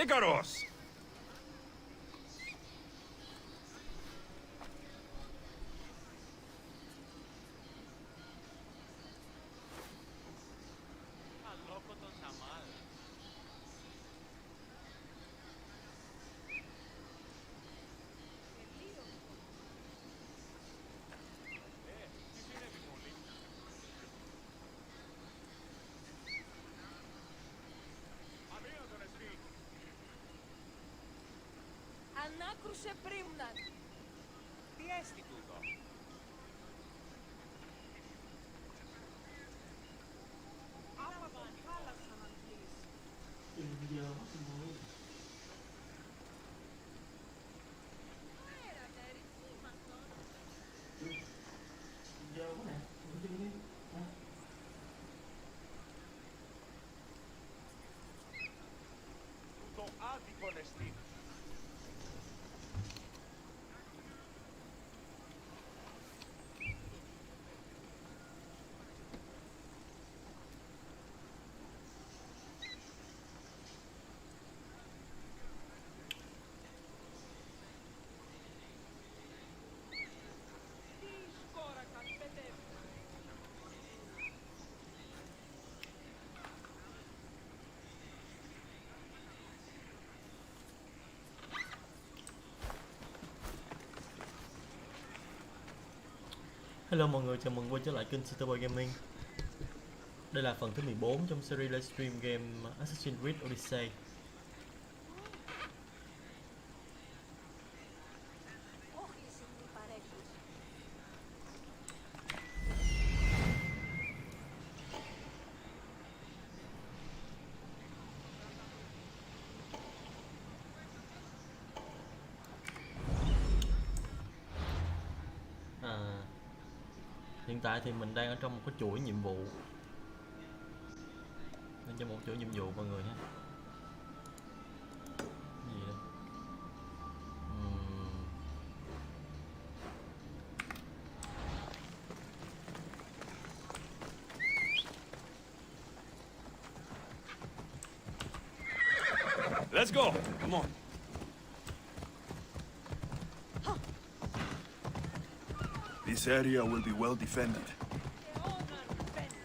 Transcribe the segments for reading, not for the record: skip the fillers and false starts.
Ikaros! Ανάκρουσε πρίμναν. Τι έστι τούτο? Άμα τον χάλασαν αντλείς. Πέρατε, ρηθίμαστον. Τούτο άδικον εστί. Τι σκόρακαν, παιδεύουν. Hello mọi người, chào mừng quay trở lại kênh Cityboyz Gamingz. Đây là phần thứ 14 trong series livestream game Creed Odyssey. Όχληση μη παρέχεις. Hiện tại thì mình đang ở trong một cái chuỗi nhiệm vụ. Đang trong một chuỗi nhiệm vụ mọi người ha. Gì đây? Let's go! Come on. This area will be well defended. Αιώναν μπαίνεις.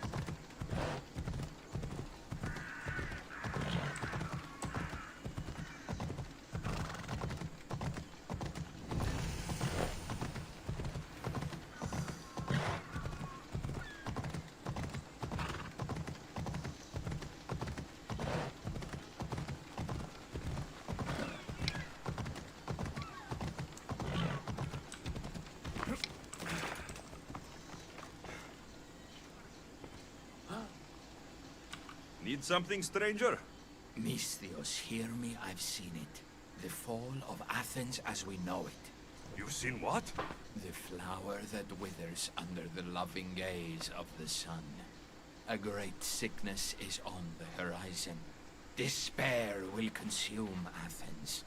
Need something, stranger? Misthios, hear me, I've seen it. The fall of Athens as we know it. You've seen what? The flower that withers under the loving gaze of the sun. A great sickness is on the horizon. Despair will consume Athens.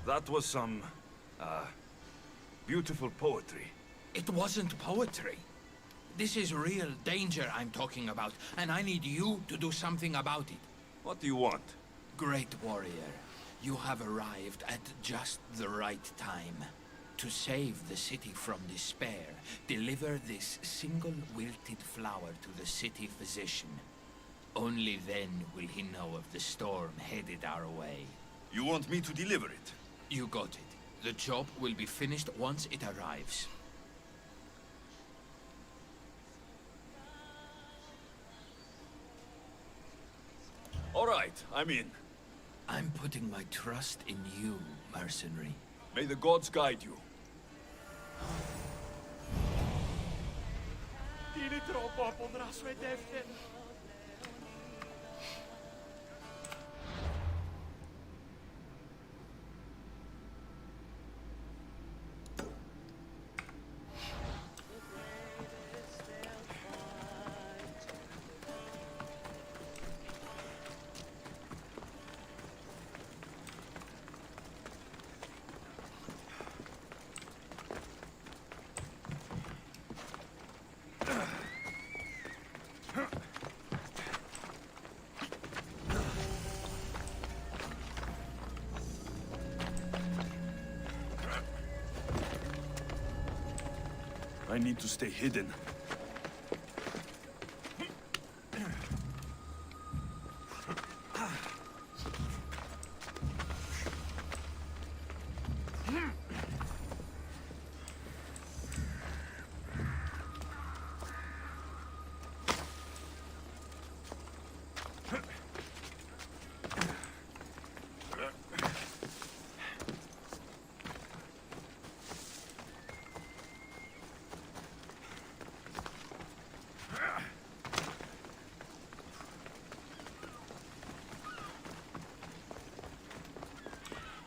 That was some, beautiful poetry. It wasn't poetry. This is real danger I'm talking about, and I need you to do something about it. What do you want? Great warrior, you have arrived at just the right time. To save the city from despair, deliver this single wilted flower to the city physician. Only then will he know of the storm headed our way. You want me to deliver it? You got it. The job will be finished once it arrives. All right, I'm in. I'm putting my trust in you, mercenary. May the gods guide you. Είναι τρόπο αποδράσου εντεύθεν. I need to stay hidden.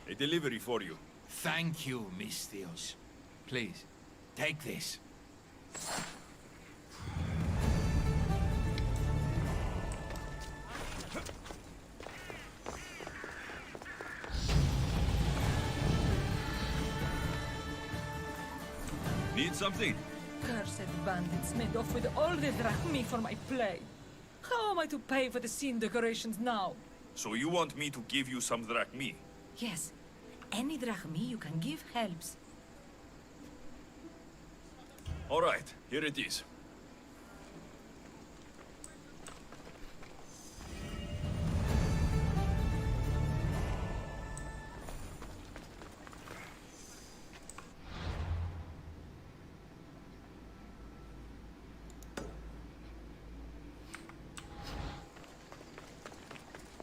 A delivery for you. Thank you, Misthios. Please, take this. Need something? Cursed bandits made off with all the drachmi for my play. How am I to pay for the scene decorations now? So you want me to give you some drachmi? Yes. Any drachmi you can give helps. All right, here it is.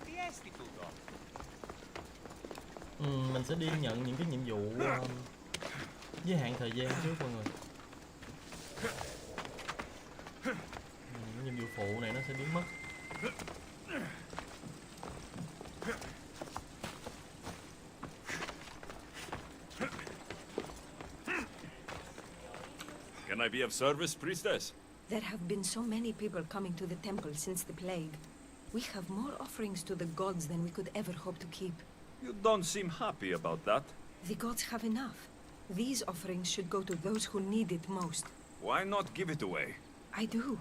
Τι έστι τούτο. Mình sẽ đi nhận những cái nhiệm vụ giới hạn thời gian trước mọi người. Những nhiệm vụ phụ này nó sẽ biến mất. Can I be of service, priestess? There have been so many people coming to the temple since the plague. We have more offerings to the gods than we could ever hope to keep. You don't seem happy about that. The gods have enough. These offerings should go to those who need it most. Why not give it away? I do.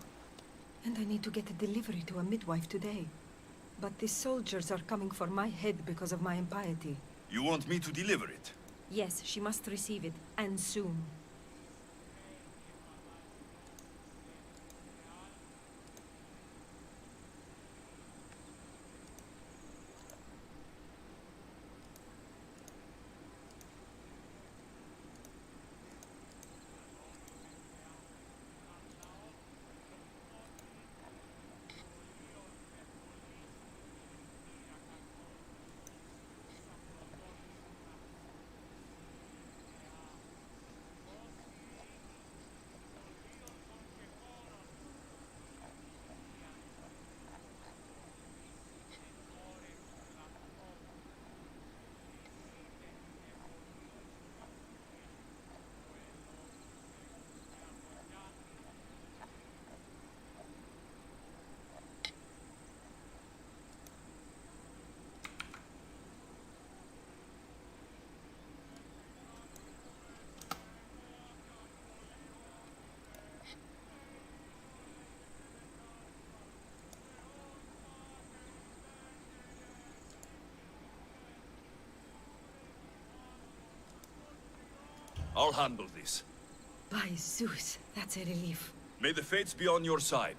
And I need to get a delivery to a midwife today. But the soldiers are coming for my head because of my impiety. You want me to deliver it? Yes, she must receive it, and soon. I'll handle this. By Zeus, that's a relief. May the fates be on your side.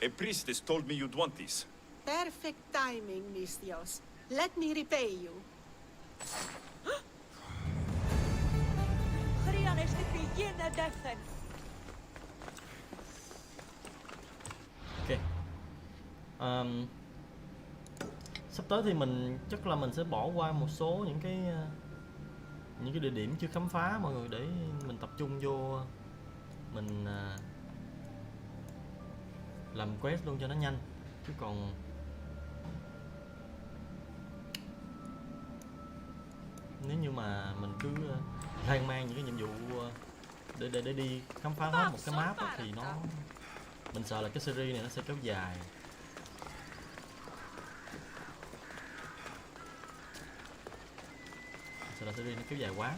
A priestess told me you'd want these. Perfect timing, Mistios. Let me repay you. Ok. Sắp tới thì mình chắc là mình sẽ bỏ qua một số những cái địa điểm chưa khám phá mọi người, để mình tập trung vô mình làm quest luôn cho nó nhanh. Chứ còn nếu như mà mình cứ lan man những cái nhiệm vụ để đi khám phá hết một cái map á, thì mình sợ là cái series này nó sẽ kéo dài. Sợ là series nó kéo dài quá.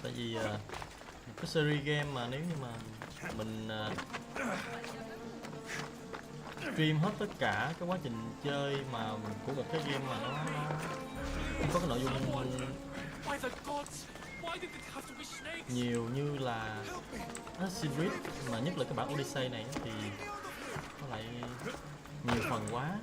Tại vì một cái series game mà nếu như mà mình stream hết tất cả cái quá trình chơi mà của một cái game mà nó có cái nội dung nhiều như là Cityboyz, mà nhất là cái bản Odyssey này thì nó lại nhiều phần quá.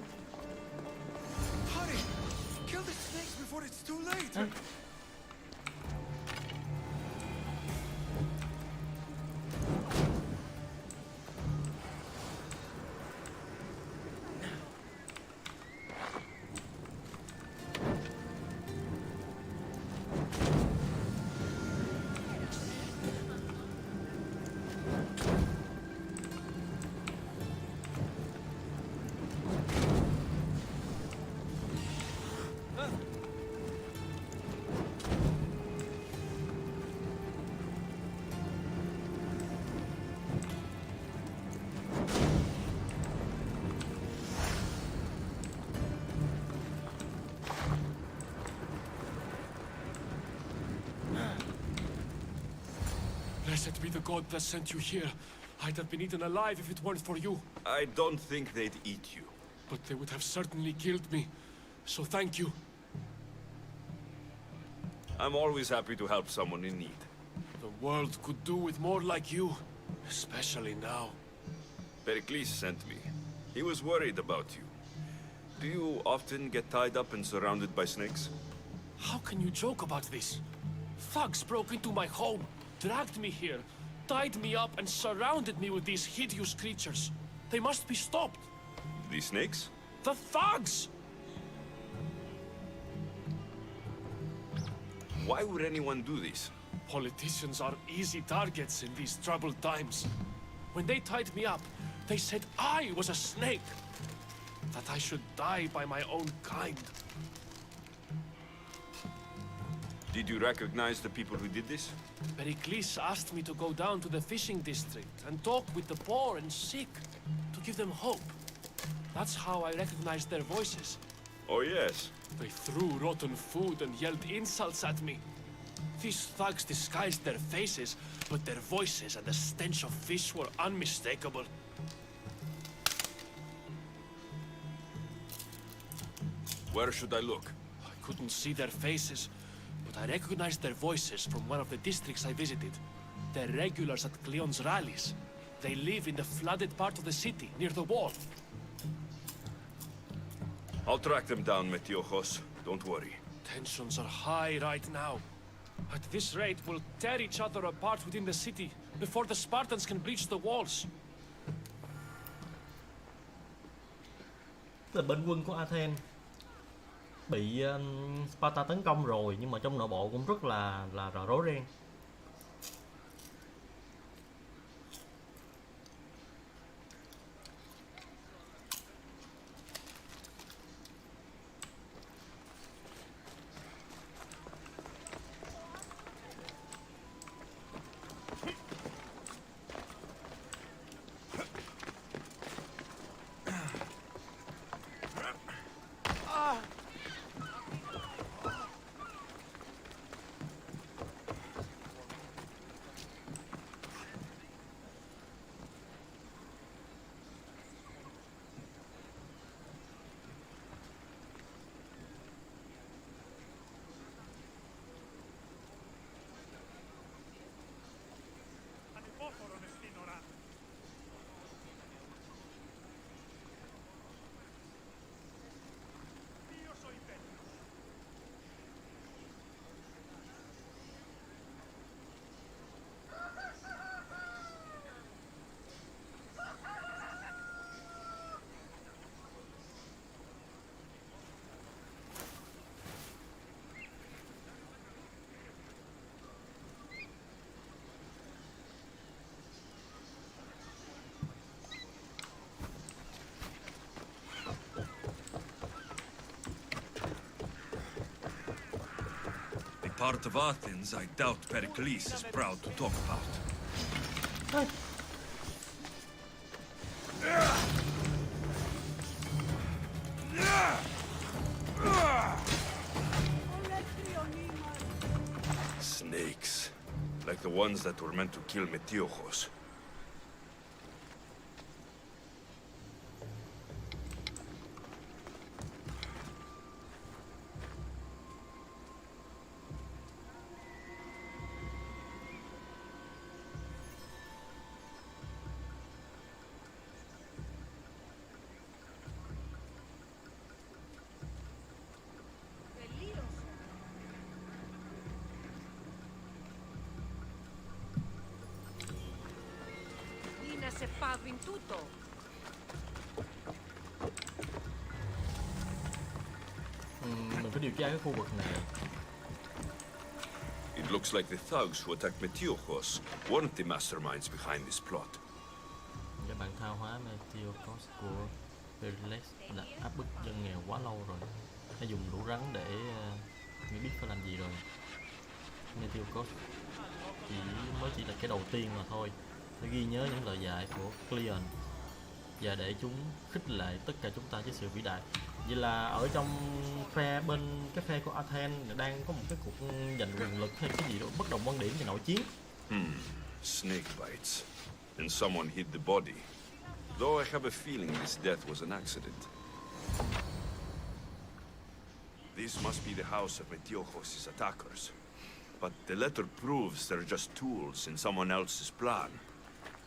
Blessed be the god that sent you here. I'd have been eaten alive if it weren't for you. I don't think they'd eat you. But they would have certainly killed me. So thank you. I'm always happy to help someone in need. The world could do with more like you. Especially now. Pericles sent me. He was worried about you. Do you often get tied up and surrounded by snakes? How can you joke about this? Thugs broke into my home, dragged me here, tied me up and surrounded me with these hideous creatures. They must be stopped. These snakes? The thugs! Why would anyone do this? Politicians are easy targets in these troubled times. When they tied me up, they said I was a snake. That I should die by my own kind. Did you recognize the people who did this? Pericles asked me to go down to the fishing district and talk with the poor and sick, to give them hope. That's how I recognized their voices. Oh yes. They threw rotten food and yelled insults at me. These thugs disguised their faces, but their voices and the stench of fish were unmistakable. Where should I look? I couldn't see their faces, but I recognized their voices from one of the districts I visited. They're regulars at Cleon's rallies. They live in the flooded part of the city, near the wall. I'll track them down, Metiojos. Don't worry. Tensions are high right now. At this rate, we'll tear each other apart within the city before the Spartans can breach the walls. Là bên quân của Athens bị Sparta tấn công rồi, nhưng mà trong nội bộ cũng rất là rối ren. Part of Athens I doubt Pericles is proud to talk about. Snakes. Like the ones that were meant to kill Metiojos. se pavin tutto. Mình phải điều tra cái khu vực này. It looks like the thugs who attacked Metiojos weren't the masterminds behind this plot. Các bạn tha hóa Metiojos của Pericles đã áp bức dân nghèo quá lâu rồi. Nó dùng lũ rắn để người biết phải làm gì rồi. Metiojos chỉ là cái đầu tiên mà thôi. Để ghi nhớ những lời dạy của Cleon và để chúng khích lệ tất cả chúng ta với sự vĩ đại. Vậy là ở trong phe bên cái phe của Athens đang có một cái cuộc giành quyền lực hay cái gì đó bất đồng quan điểm về nội chiến. Snake bites. And someone hid the body. Though I have a feeling this death was an accident. This must be the house of Metiojos' attackers. But the letter proves they're just tools in someone else's plan.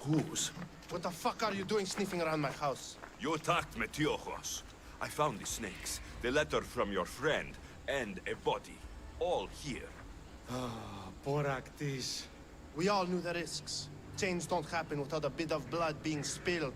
Whose? What the fuck are you doing sniffing around my house? You attacked Metiojos. I found the snakes, the letter from your friend, and a body. All here. Boraktis. We all knew the risks. Change don't happen without a bit of blood being spilled.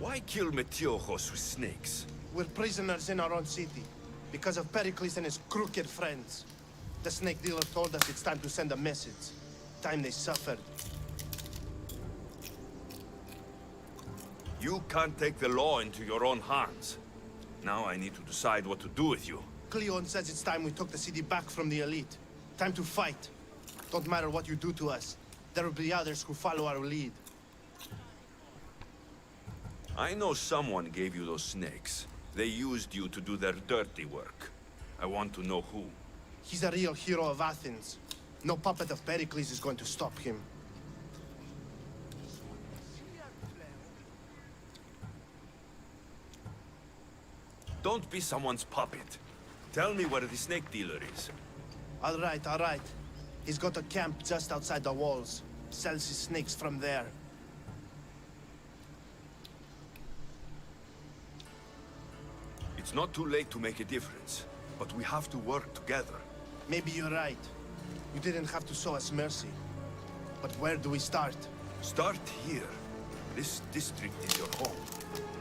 Why kill Metiojos with snakes? We're prisoners in our own city, because of Pericles and his crooked friends. The snake dealer told us it's time to send a message. Time they suffered. You can't take the law into your own hands. Now I need to decide what to do with you. Cleon says it's time we took the city back from the elite. Time to fight. Don't matter what you do to us. There will be others who follow our lead. I know someone gave you those snakes. They used you to do their dirty work. I want to know who. He's a real hero of Athens. No puppet of Pericles is going to stop him. Don't be someone's puppet. Tell me where the snake dealer is. All right. He's got a camp just outside the walls. Sells his snakes from there. It's not too late to make a difference, but we have to work together. Maybe you're right. You didn't have to show us mercy. But where do we start? Start here. This district is your home.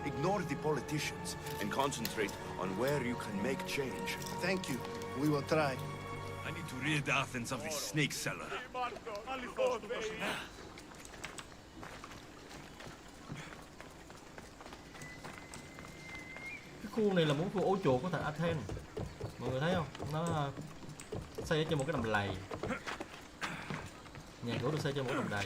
Ignore the politicians and concentrate on where you can make change. Thank you. We will try. I need to rid Athens of this snake seller. Cái khu này là một khu ổ chuột của thằng Athens. Mọi người thấy không? Nó xây ở trên một cái đầm lầy. Nhà gỗ được xây trên một cái đầm lầy.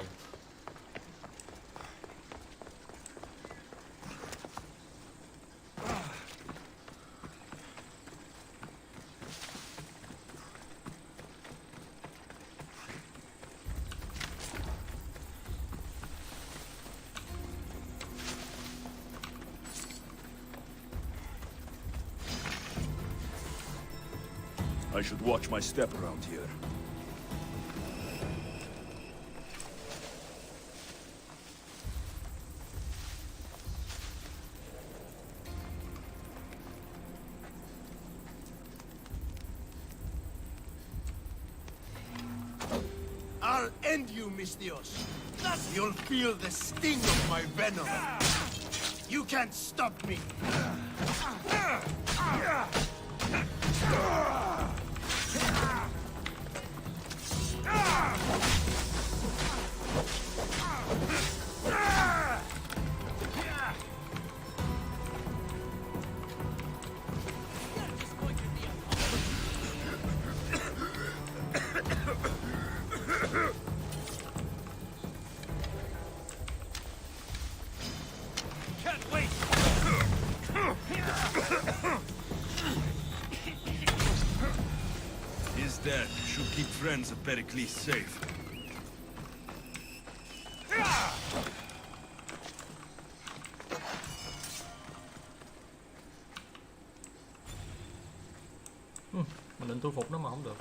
I should watch my step around here. I'll end you, Mistios. You'll feel the sting of my venom. You can't stop me. His death should keep friends of Pericles safe. Mình định thu phục nó mà không được.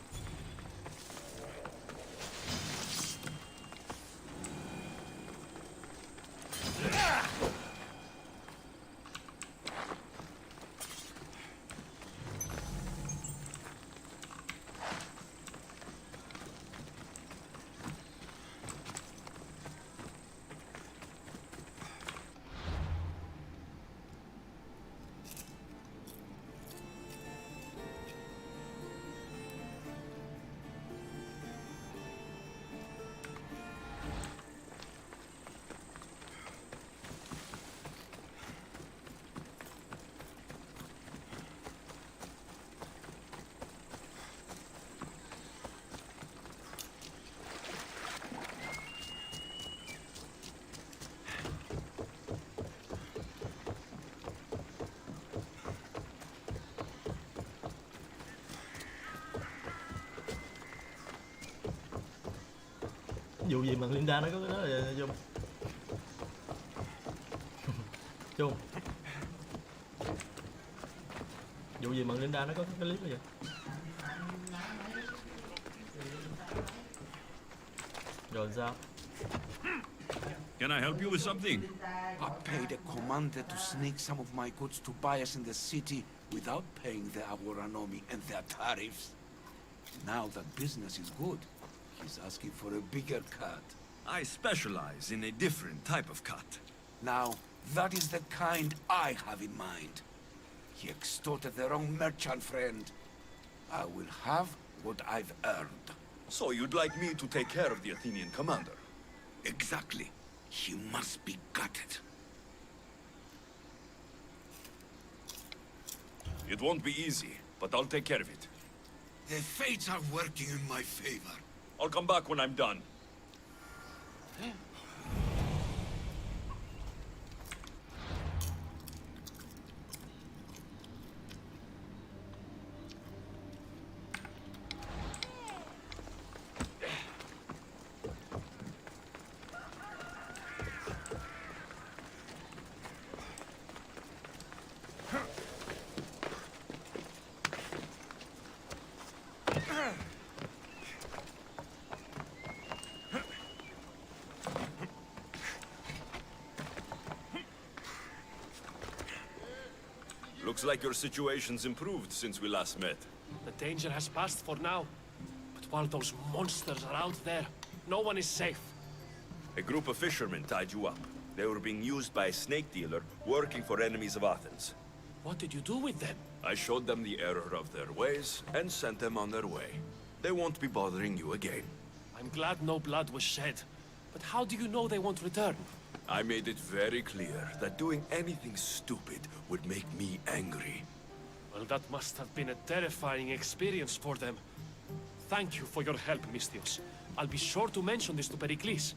Dù gì mà Linda nó có cái đó là Dung. Chung. Dù gì mà Linda nó có cái clip đó vậy. Rồi sao? Can I help you with something? I paid a commander to sneak some of my goods to buyers in the city without paying the Aboranomi and their tariffs. Now that business is good, he's asking for a bigger cut. I specialize in a different type of cut. Now, That is the kind I have in mind. He extorted their own merchant friend. I will have what I've earned. So you'd like me to take care of the Athenian commander? Exactly. He must be gutted. It won't be easy, but I'll take care of it. The fates are working in my favor. I'll come back when I'm done. Looks like your situation's improved since we last met. The danger has passed for now. But while those monsters are out there, no one is safe. A group of fishermen tied you up. They were being used by a snake dealer working for enemies of Athens. What did you do with them? I showed them the error of their ways and sent them on their way. They won't be bothering you again. I'm glad no blood was shed. But how do you know they won't return? I made it very clear that doing anything stupid would make me angry. Well, that must have been a terrifying experience for them. Thank you for your help, Misthios. I'll be sure to mention this to Pericles.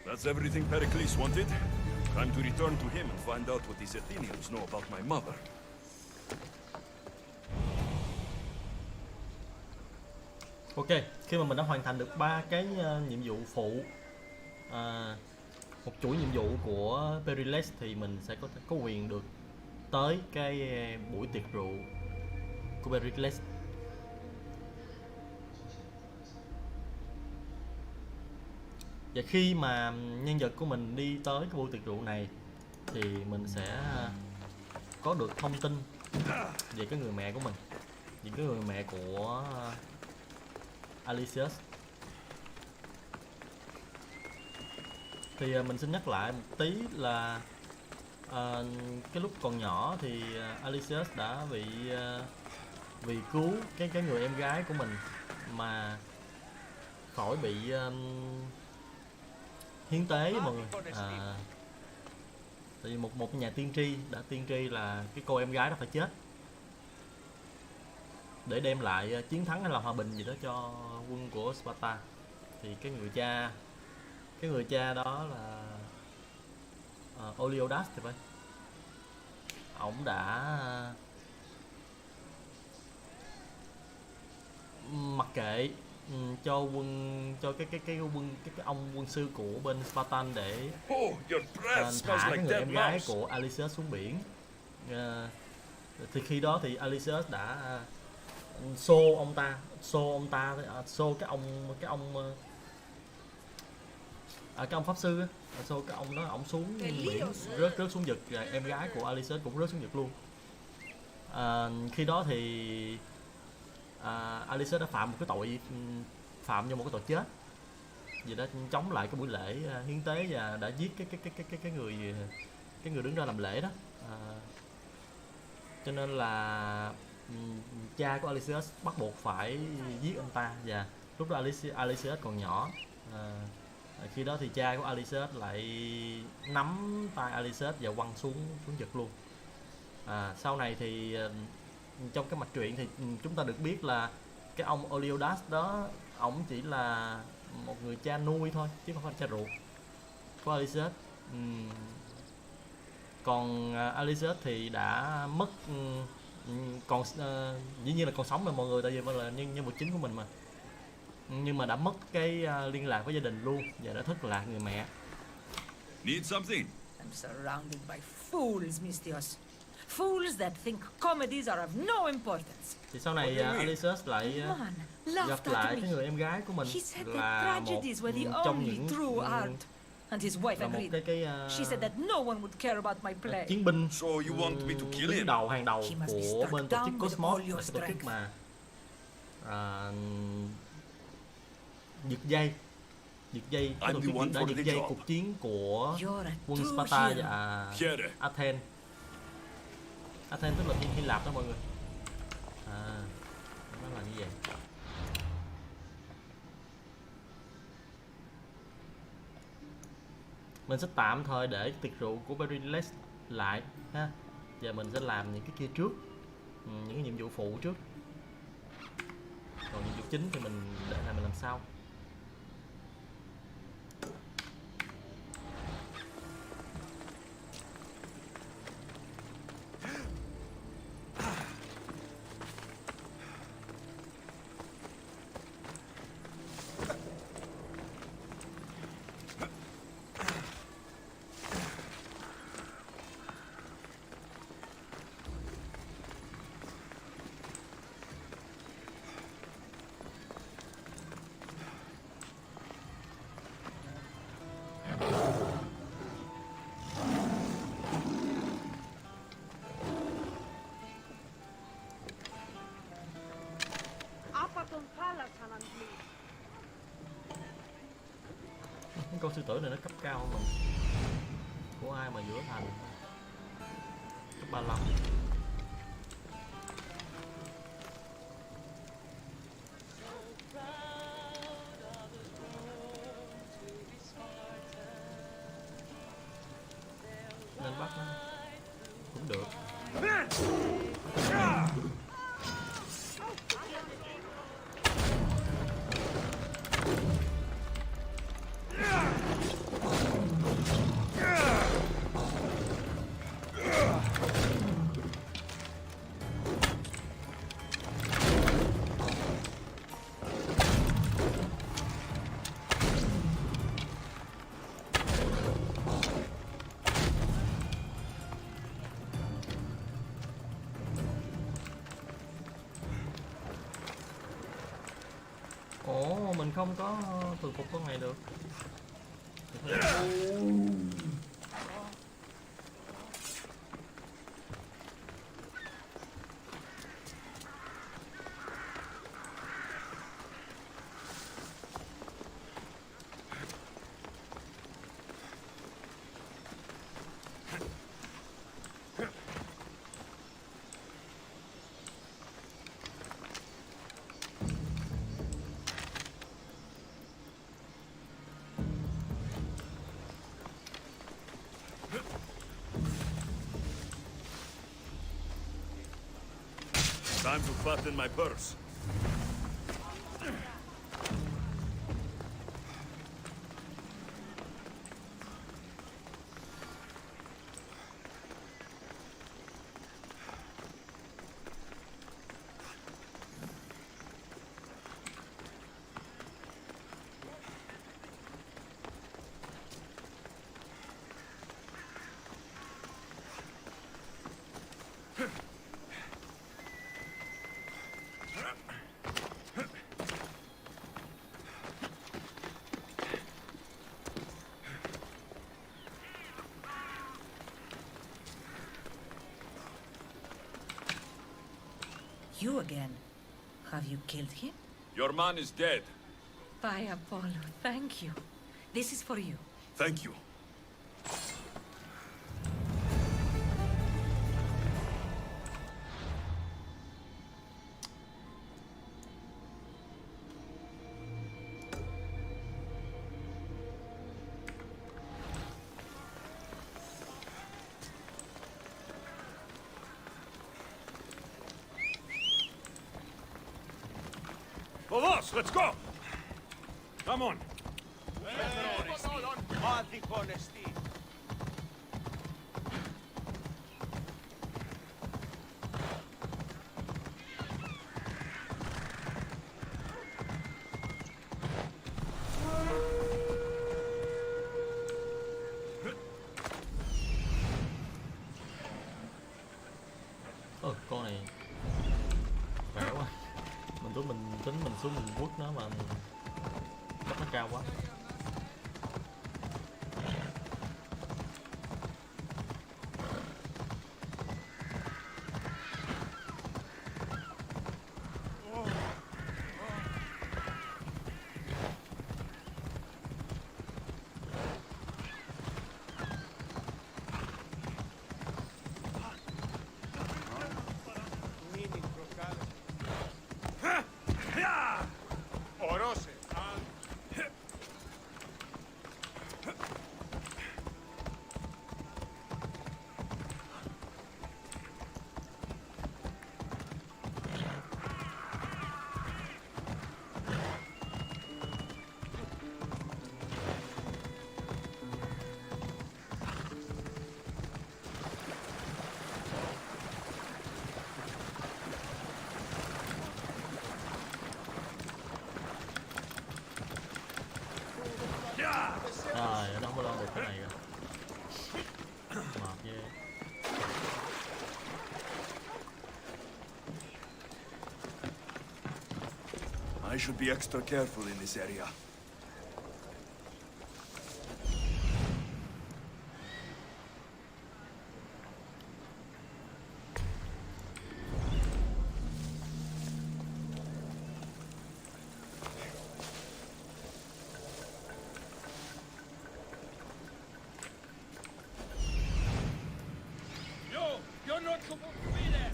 That's everything Pericles wanted. Time to return to him and find out what these Athenians know about my mother. Ok, khi mà mình đã hoàn thành được 3 cái nhiệm vụ phụ, một chuỗi nhiệm vụ của Pericles thì mình sẽ có quyền được tới cái buổi tiệc rượu của Pericles. Và khi mà nhân vật của mình đi tới cái buổi tiệc rượu này thì mình sẽ có được thông tin về cái người mẹ của mình, về cái người mẹ của Alicius. Thì mình xin nhắc lại một tí là cái lúc còn nhỏ thì Alicius đã bị vì cứu cái người em gái của mình mà khỏi bị hiến tế mọi người. Tại vì một nhà tiên tri đã tiên tri là cái cô em gái đó phải chết để đem lại chiến thắng hay là hòa bình gì đó cho quân của Sparta. Thì cái người cha đó là Oliodas thì phải, ổng đã mặc kệ cho cái ông quân sư của bên Spartan để thả cái người em gái của Alicius xuống biển. Thì khi đó thì Alicius đã xô cái ông pháp sư á, xô cái ông đó, ổng xuống biển, rớt xuống vực, rồi em gái của Alicius cũng rớt xuống vực luôn. Khi đó thì Alicius đã phạm vô một cái tội chết vì đã chống lại cái buổi lễ hiến tế và đã giết cái người đứng ra làm lễ đó. Cho nên là cha của Alicius bắt buộc phải giết ông ta, và lúc đó Alicius còn nhỏ. Khi đó thì cha của Alicius lại nắm tay Alicius và quăng xuống vực luôn. Sau này thì trong cái mạch truyện thì chúng ta được biết là cái ông Oliodas đó, ổng chỉ là một người cha nuôi thôi chứ không phải cha ruột của Alicius. Còn Alicius thì đã mất, còn dĩ nhiên là còn sống mà mọi người, tại vì là nhân vật chính của mình mà, nhưng mà đã mất cái liên lạc với gia đình luôn và đã thất lạc người mẹ. Need something? I'm surrounded by fools, Misthios. Fools that think comedies are of no importance. Thì sau này Alicius lại gặp lại cái người em gái của mình là một trong những and his wife agreed. She said that no one would care about my play. Chiến binh So you want me to kill him? hàng đầu của bên tổ chức Cosmos, là cái tổ chức mà giật dây Giật dây, I'm the one đã for giật the dây job. cuộc chiến của You're a quân true Sparta hero. và Here. Athens. Athens tức là Hy Lạp đó mọi người. Nó là như vậy. Mình sẽ tạm thời để tiệc rượu của Pericles lại ha. Giờ mình sẽ làm những cái kia trước, những cái nhiệm vụ phụ trước. Còn nhiệm vụ chính thì mình để lại mình làm sau. Cái con sư tử này nó cấp cao hơn mình. Của ai mà giữa thành cấp 35. Nên bắt nó cũng được. Ồ, mình không có thường phục con này được. Time to fatten my purse. You again. Have you killed him? Your man is dead. By Apollo, thank you. This is for you. Thank you. Vamos, let's go! Come on! Con này khỏe quá. Mình tính mình xuống mình quất nó mà cấp nó cao quá. I should be extra careful in this area. You're not supposed to be there!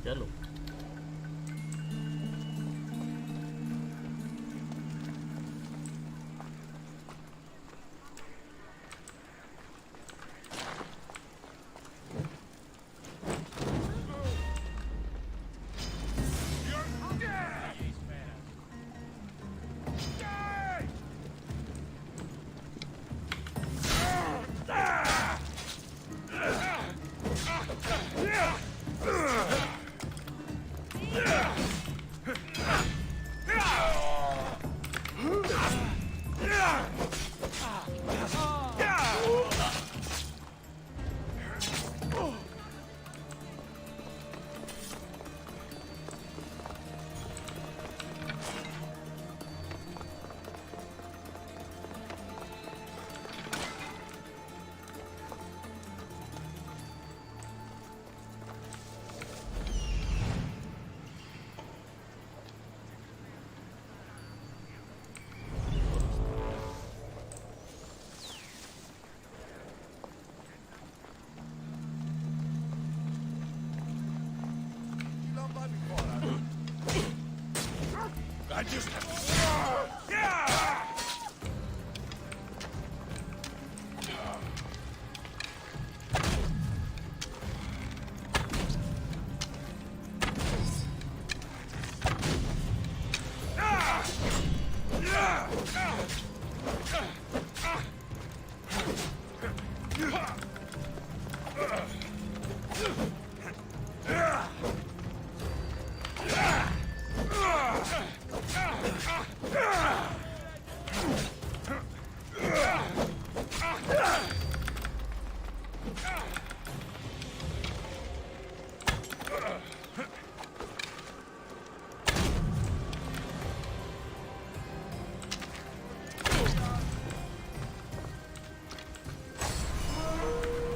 Chết luôn. I just...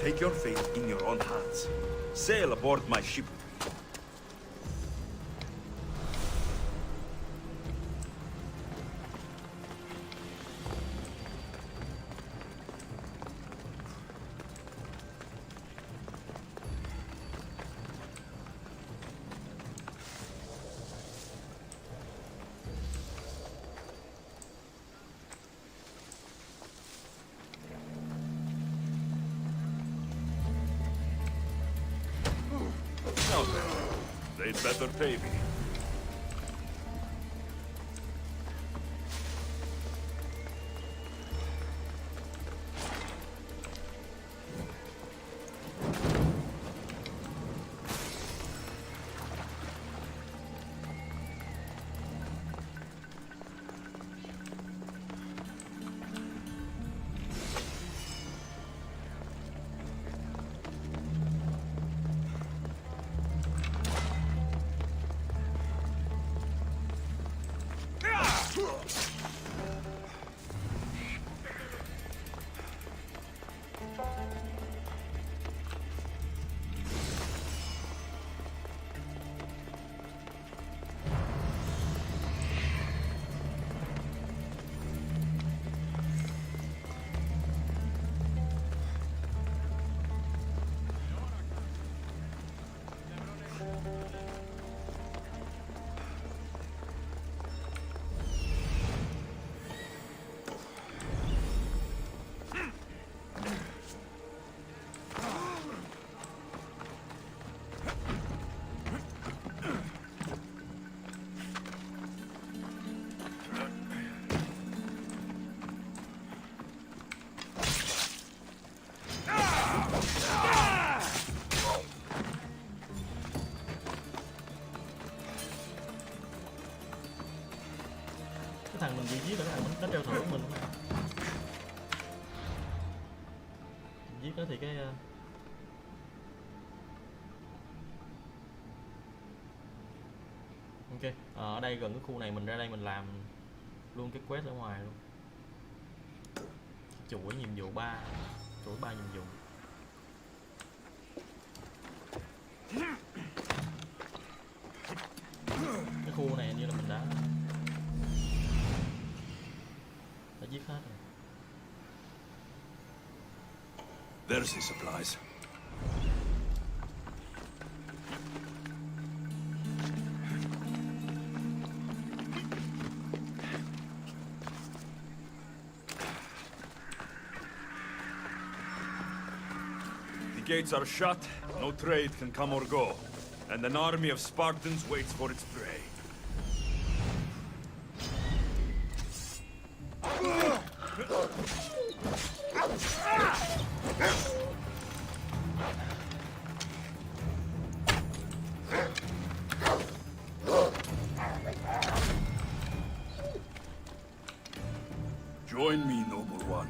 Take your fate in your own hands. Sail aboard my ship. Now then, they'd better pay me. mình bị giết nó đánh treo thưởng mình. Giết nó thì cái ok, ở đây gần cái khu này mình ra đây mình làm luôn cái quest ở ngoài luôn. Chuỗi nhiệm vụ 3, chuỗi 3 nhiệm vụ. Cái khu này như là mình đã giết hết rồi. There's the supplies. The gates are shut, no trade can come or go, and an army of Spartans waits for its prey. Join me, noble one.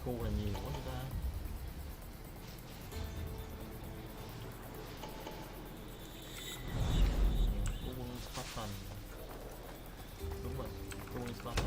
Khu này nhiều quá người ta. Quân Spartan. Đúng rồi, quân Spartan.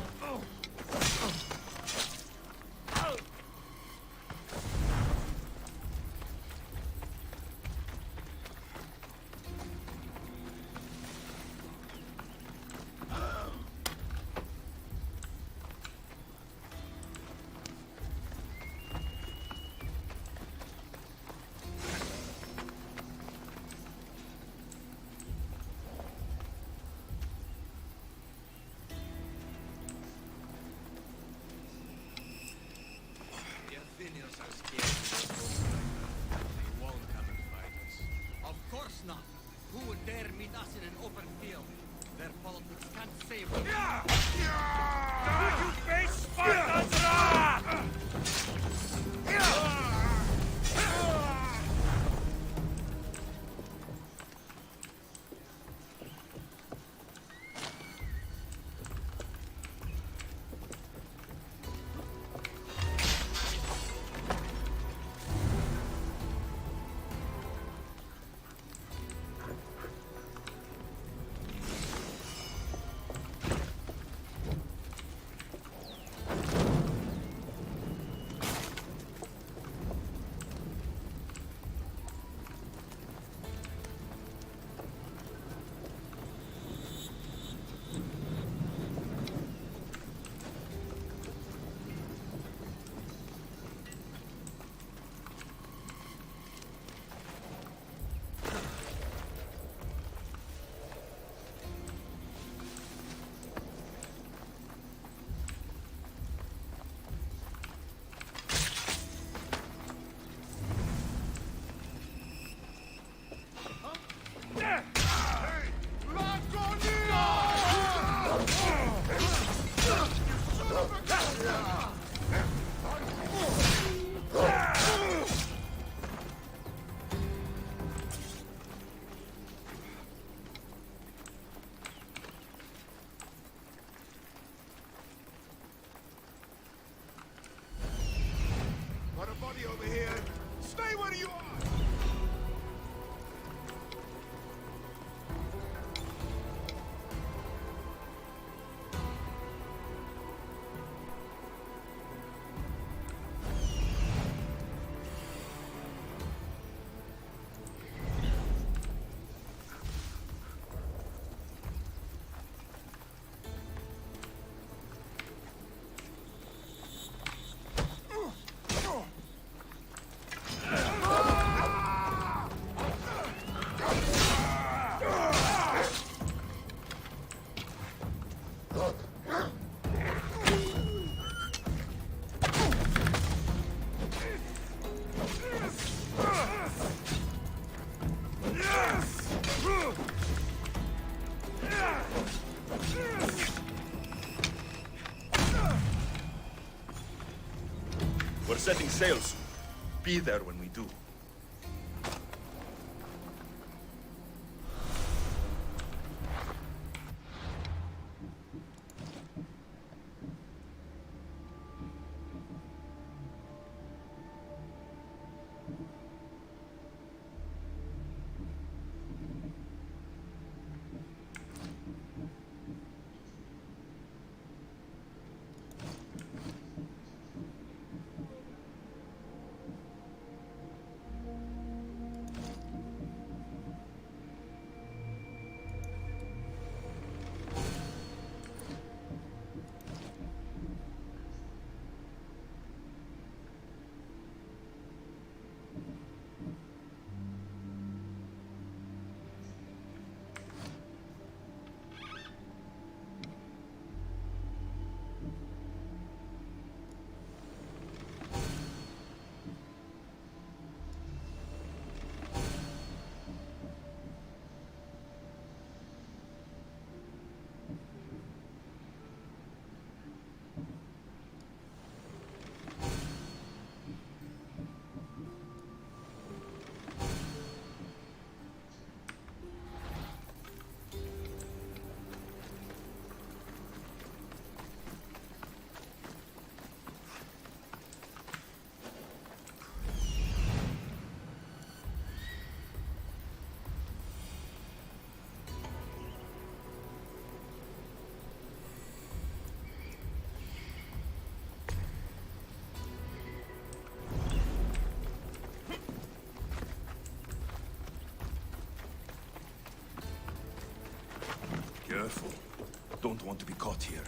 setting sail soon. Be there when we do. Careful. Don't want to be caught here.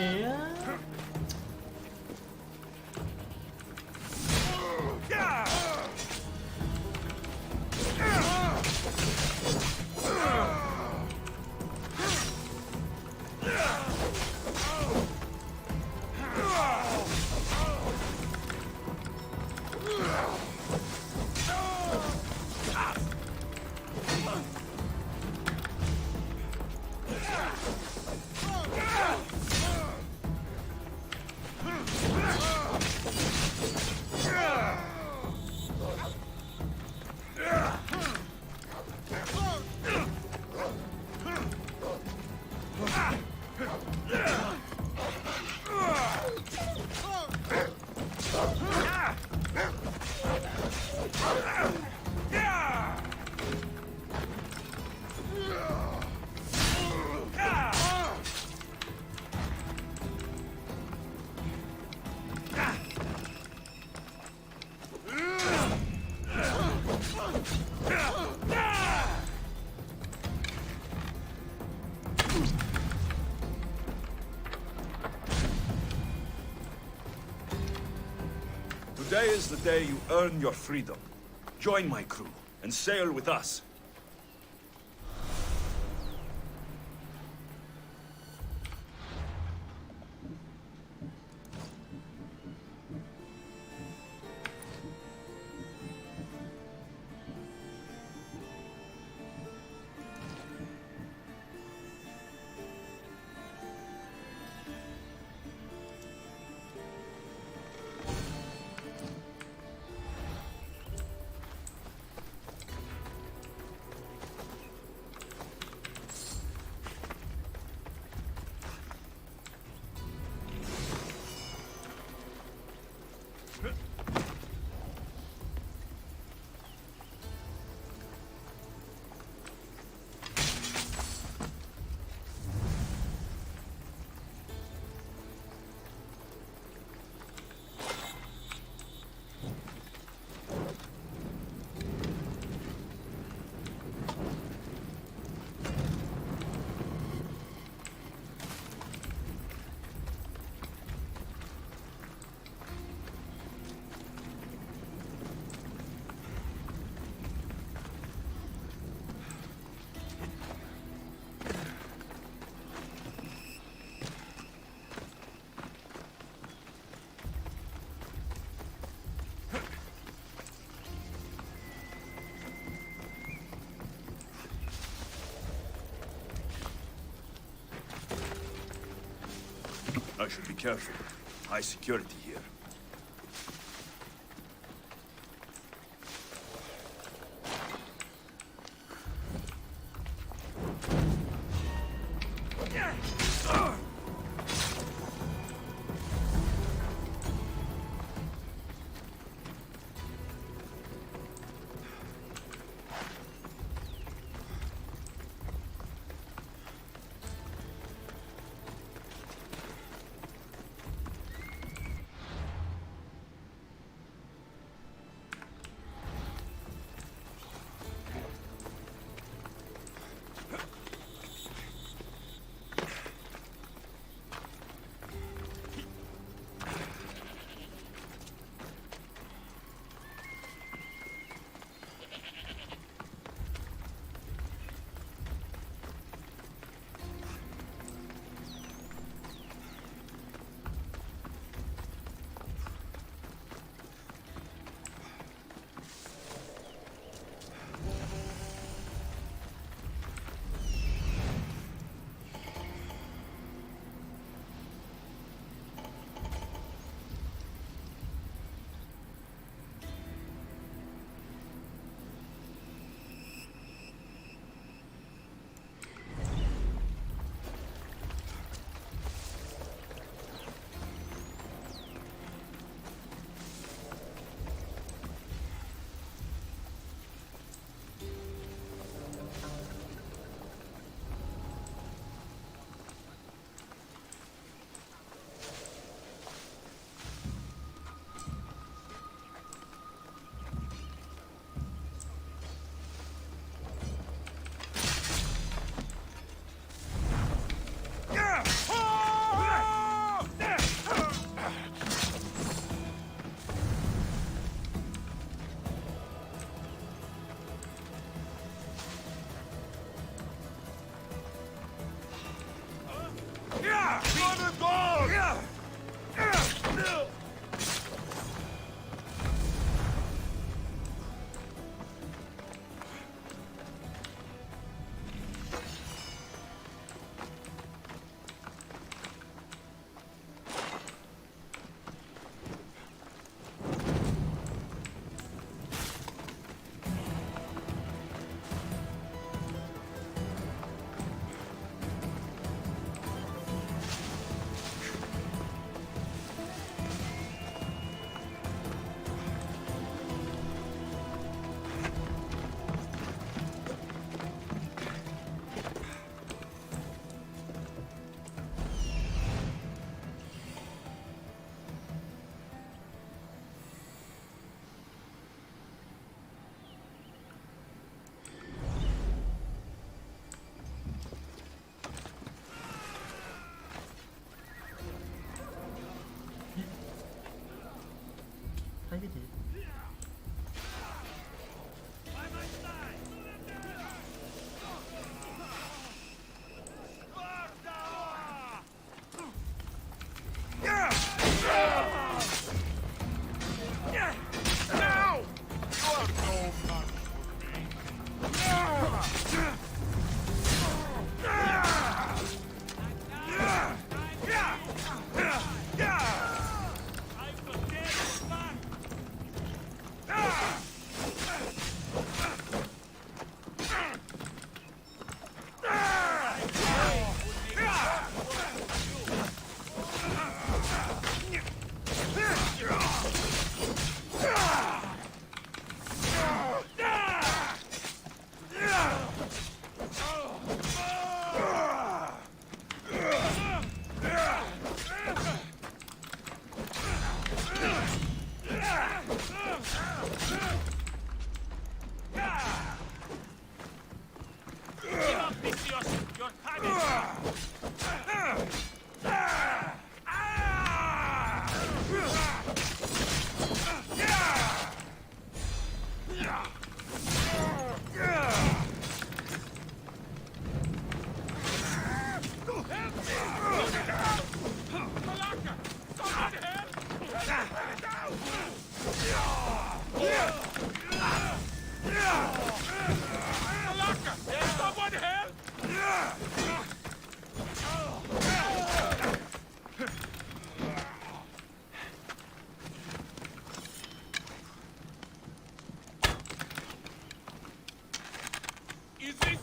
Kìa. Today is the day you earn your freedom. Join my crew and sail with us. should be careful. High security here.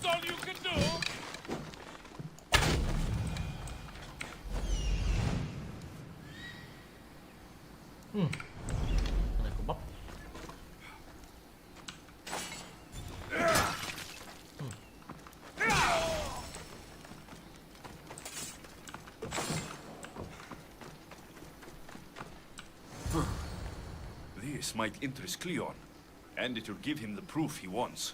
That's all you can do? Cái này có bắp. This might interest Cleon, and it will give him the proof he wants.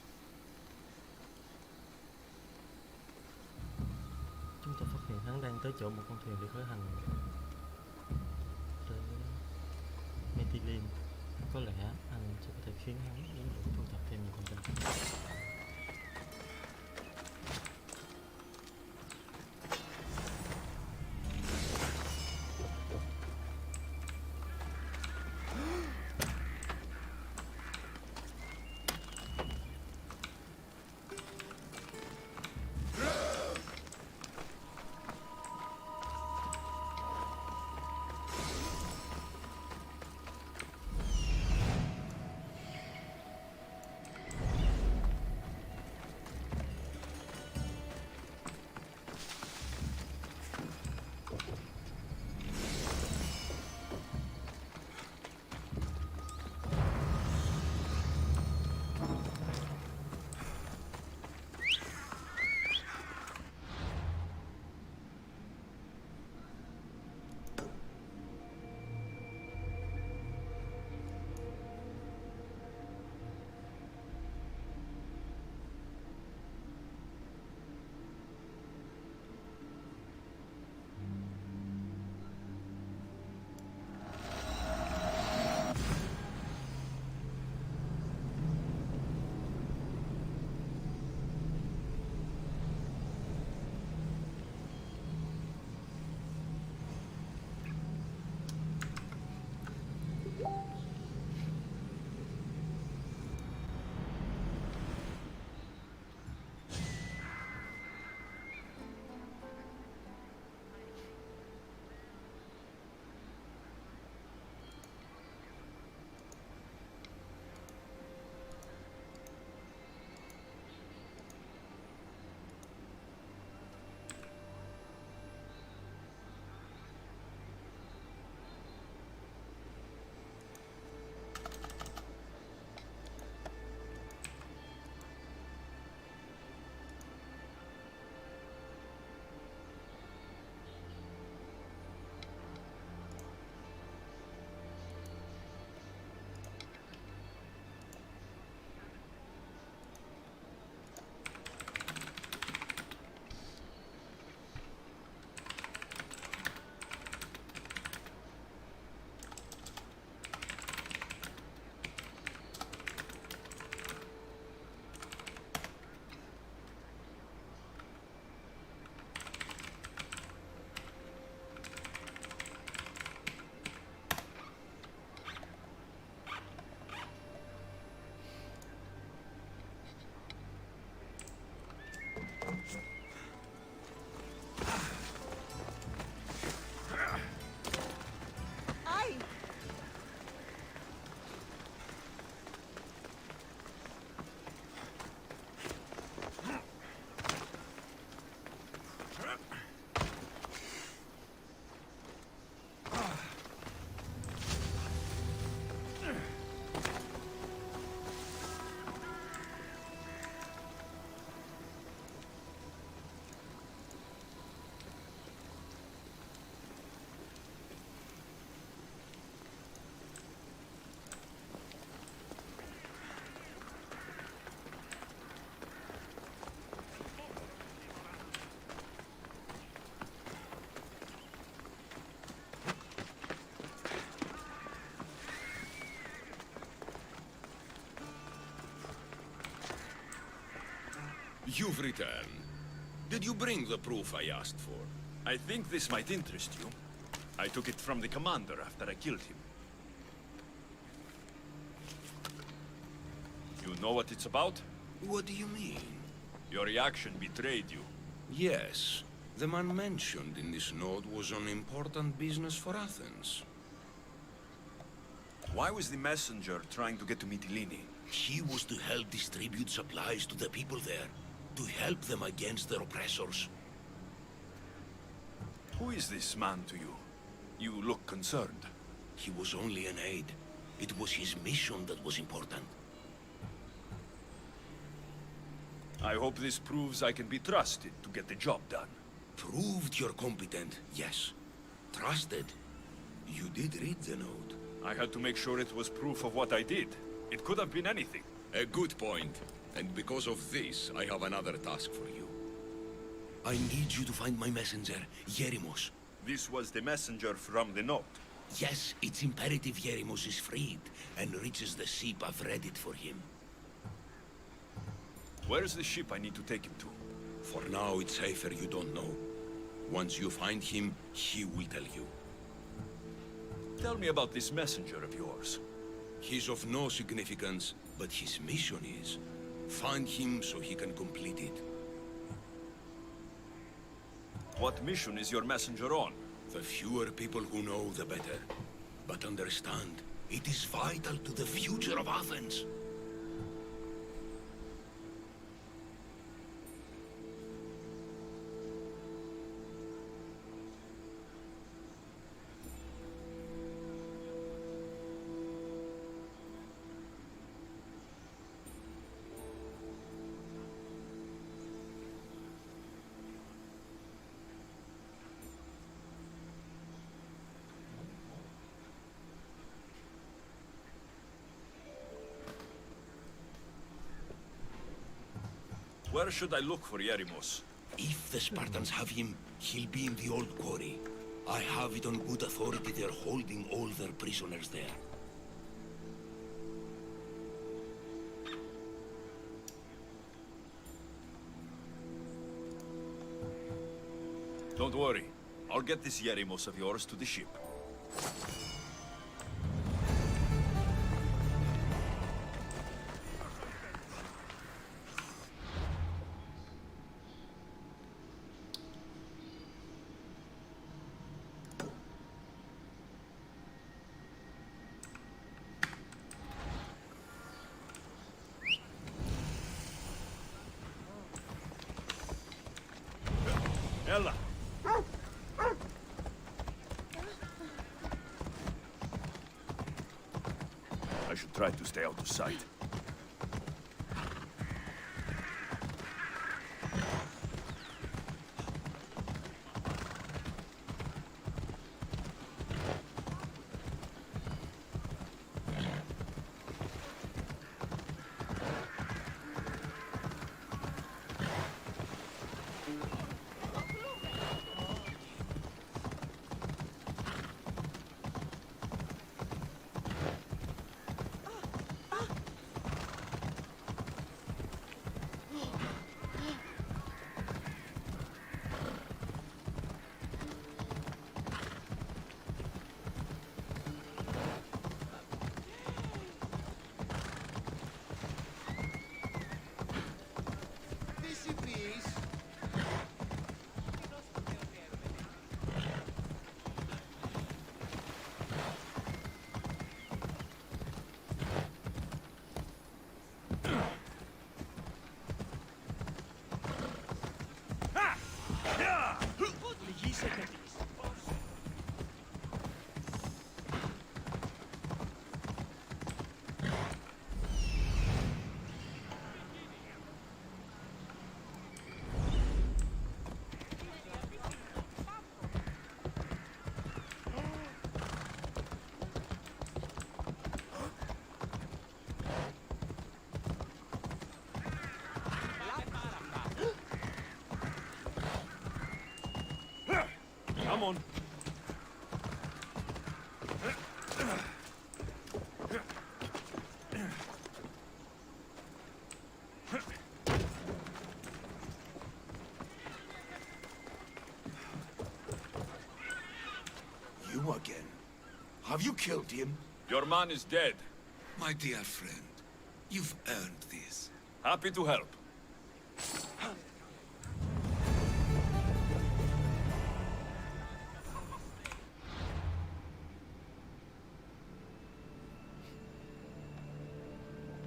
Chúng ta phát hiện hắn đang tới chỗ một con thuyền để khởi hành tới Liên. Có lẽ anh sẽ có thể khiến hắn đến đủ thu thập thêm nhiều thông tin. You've returned. Did you bring the proof I asked for? I think this might interest you. I took it from the commander after I killed him. You know what it's about? What do you mean? Your reaction betrayed you. Yes. The man mentioned in this note was on important business for Athens. Why was the messenger trying to get to Mytilene? He was to help distribute supplies to the people there. to help them against their oppressors. Who is this man to you? You look concerned. He was only an aide. It was his mission that was important. I hope this proves I can be trusted to get the job done. Proved you're competent, yes. Trusted. You did read the note. I had to make sure it was proof of what I did. It could have been anything. A good point. And because of this, I have another task for you. I need you to find my messenger, Yerimos. This was the messenger from the note. Yes, it's imperative Yerimos is freed and reaches the ship. I've read it for him. Where's the ship I need to take him to? For now, it's safer you don't know. Once you find him, he will tell you. Tell me about this messenger of yours. He's of no significance, but his mission is. Find him so he can complete it. What mission is your messenger on? The fewer people who know, the better. But understand, it is vital to the future of Athens. Where should I look for Yerimos? If the Spartans have him, he'll be in the old quarry. I have it on good authority they're holding all their prisoners there. Don't worry. I'll get this Yerimos of yours to the ship. Ella! I should try to stay out of sight. Come on. You again? Have you killed him? Your man is dead. My dear friend, you've earned this. Happy to help.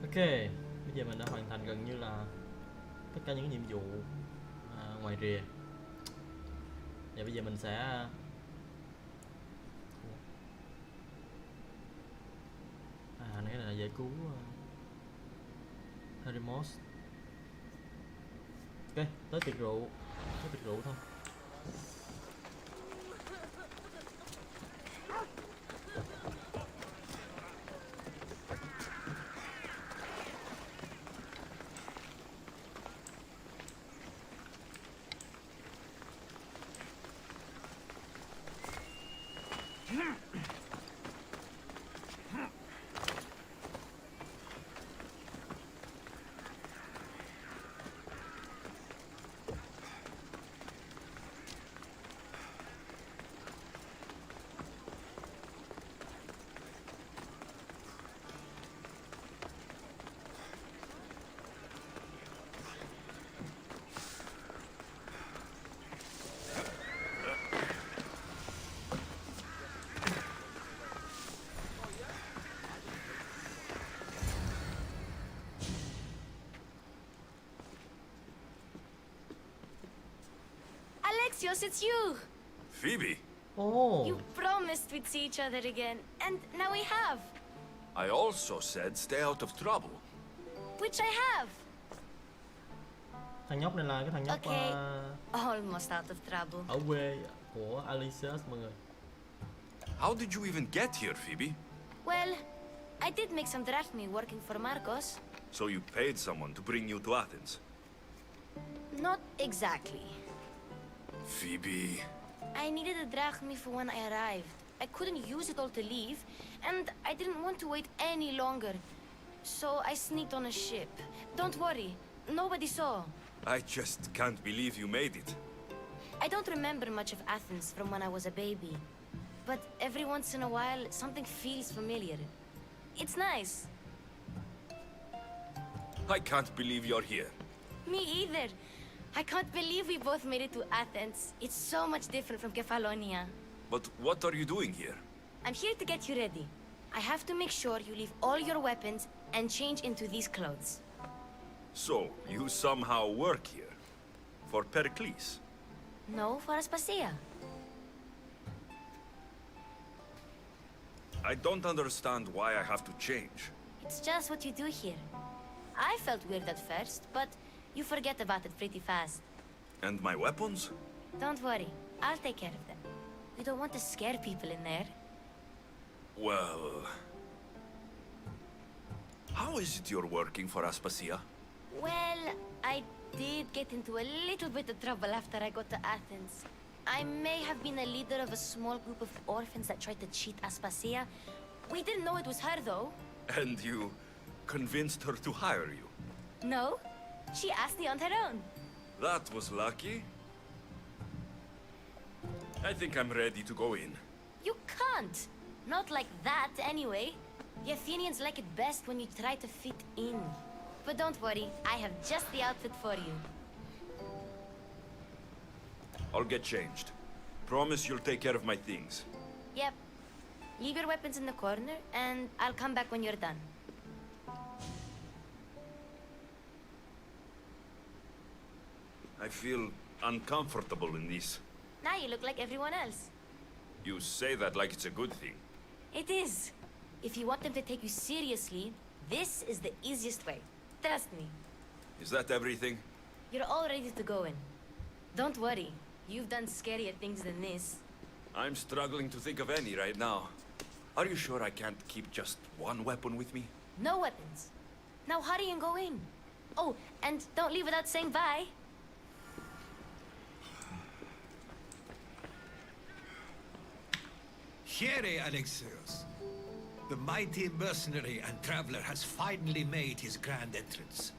Ok, bây giờ mình đã hoàn thành gần như là tất cả những nhiệm vụ ngoài rìa. Và bây giờ mình sẽ này là giải cứu Harry Moss. Ok, tới tiệc rượu thôi. Alexios, it's you! Phoebe? Oh. You promised we'd see each other again, and now we have. I also said stay out of trouble. Which I have. Thằng nhóc này là cái thằng nhóc Okay, almost out of trouble. ở quê của Alexios mọi người. How did you even get here, Phoebe? Well, I did make some drachmi working for Marcos. So you paid someone to bring you to Athens? Not exactly. Phoebe... I needed a drachmi for when I arrived. I couldn't use it all to leave, and I didn't want to wait any longer. So I sneaked on a ship. Don't worry, nobody saw. I just can't believe you made it. I don't remember much of Athens from when I was a baby. But every once in a while, something feels familiar. It's nice. I can't believe you're here. Me either. I can't believe we both made it to Athens. It's so much different from Kefalonia. But what are you doing here? I'm here to get you ready. I have to make sure you leave all your weapons and change into these clothes. So, you somehow work here? For Pericles? No, for Aspasia. I don't understand why I have to change. It's just what you do here. I felt weird at first, but you forget about it pretty fast. And my weapons? Don't worry, I'll take care of them. We don't want to scare people in there. Well... How is it you're working for Aspasia? Well, I did get into a little bit of trouble after I got to Athens. I may have been a leader of a small group of orphans that tried to cheat Aspasia. We didn't know it was her, though. And you convinced her to hire you? No, she asked me on her own. That was lucky. I think I'm ready to go in. You can't. Not like that, anyway. The Athenians like it best when you try to fit in. But don't worry, I have just the outfit for you. I'll get changed. Promise you'll take care of my things. Yep. Leave your weapons in the corner, and I'll come back when you're done. I feel uncomfortable in this. Now you look like everyone else. You say that like it's a good thing. It is. If you want them to take you seriously, this is the easiest way. Trust me. Is that everything? You're all ready to go in. Don't worry. You've done scarier things than this. I'm struggling to think of any right now. Are you sure I can't keep just one weapon with me? No weapons. Now hurry and go in. Oh, and don't leave without saying bye. Here, Alexios. The mighty mercenary and traveler has finally made his grand entrance.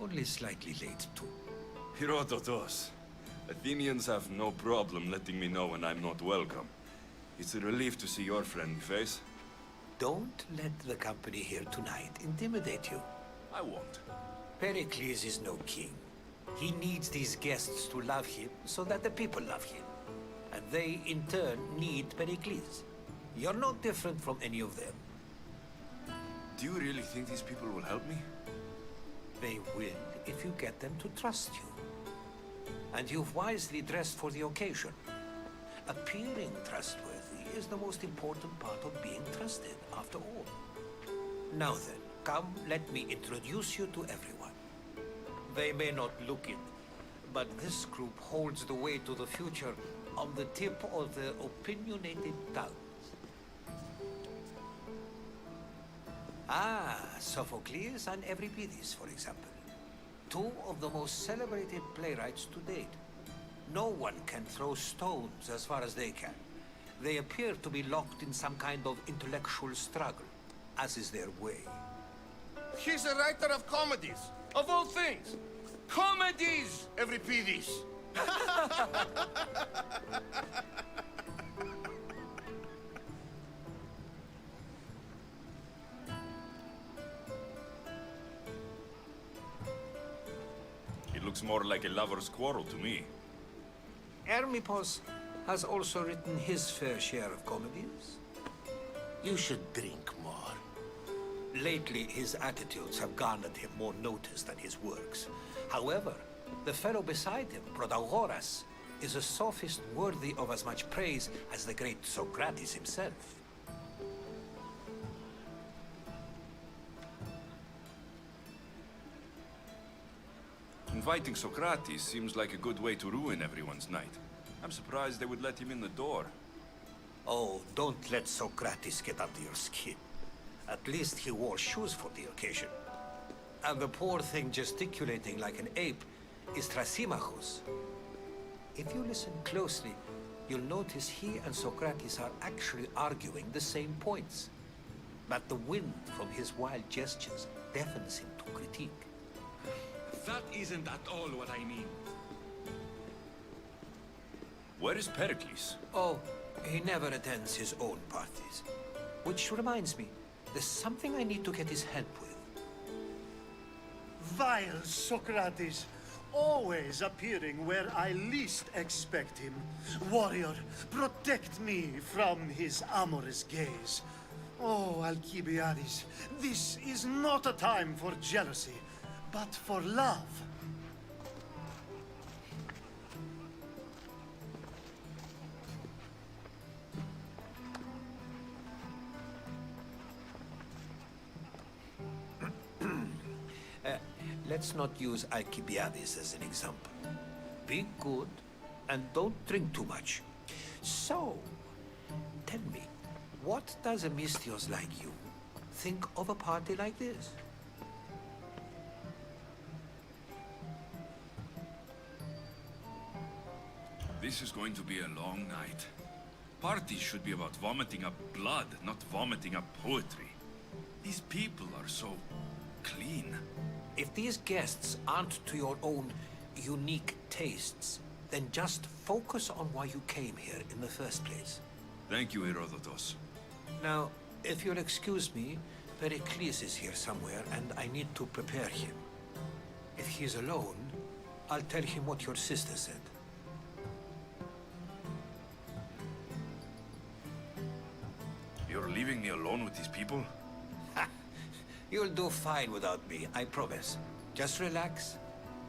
Only slightly late, too. Herodotus. Athenians have no problem letting me know when I'm not welcome. It's a relief to see your friendly face. Don't let the company here tonight intimidate you. I won't. Pericles is no king. He needs these guests to love him so that the people love him. And they, in turn, need Pericles. You're not different from any of them. Do you really think these people will help me? They will if you get them to trust you. And you've wisely dressed for the occasion. Appearing trustworthy is the most important part of being trusted, after all. Now then, come, let me introduce you to everyone. They may not look it, but this group holds the way to the future on the tip of their opinionated tongues. Ah, Sophocles and Euripides, for example. Two of the most celebrated playwrights to date. No one can throw stones as far as they can. They appear to be locked in some kind of intellectual struggle, as is their way. He's a writer of comedies, of all things. Comedies, Euripides. It looks more like a lover's quarrel to me. Hermippos has also written his fair share of comedies. You should drink more. Lately, his attitudes have garnered him more notice than his works. However, the fellow beside him, Protagoras, is a sophist worthy of as much praise as the great Socrates himself. Inviting Socrates seems like a good way to ruin everyone's night. I'm surprised they would let him in the door. Oh, don't let Socrates get under your skin. At least he wore shoes for the occasion. And the poor thing gesticulating like an ape is Thrasymachus. If you listen closely, you'll notice he and Socrates are actually arguing the same points. But the wind from his wild gestures deafens him to critique. That isn't at all what I mean. Where is Pericles? Oh, he never attends his own parties. Which reminds me, there's something I need to get his help with. Vile Socrates, always appearing where I least expect him. Warrior, protect me from his amorous gaze. Oh, Alcibiades, this is not a time for jealousy, but for love. Let's not use Alcibiades as an example. Be good and don't drink too much. So, tell me, what does a Misthios like you think of a party like this? This is going to be a long night. Parties should be about vomiting up blood, not vomiting up poetry. These people are so clean. If these guests aren't to your own unique tastes, then just focus on why you came here in the first place. Thank you, Herodotus. Now, if you'll excuse me, Pericles is here somewhere, and I need to prepare him. If he's alone, I'll tell him what your sister said. You're leaving me alone with these people? You'll do fine without me, I promise. Just relax,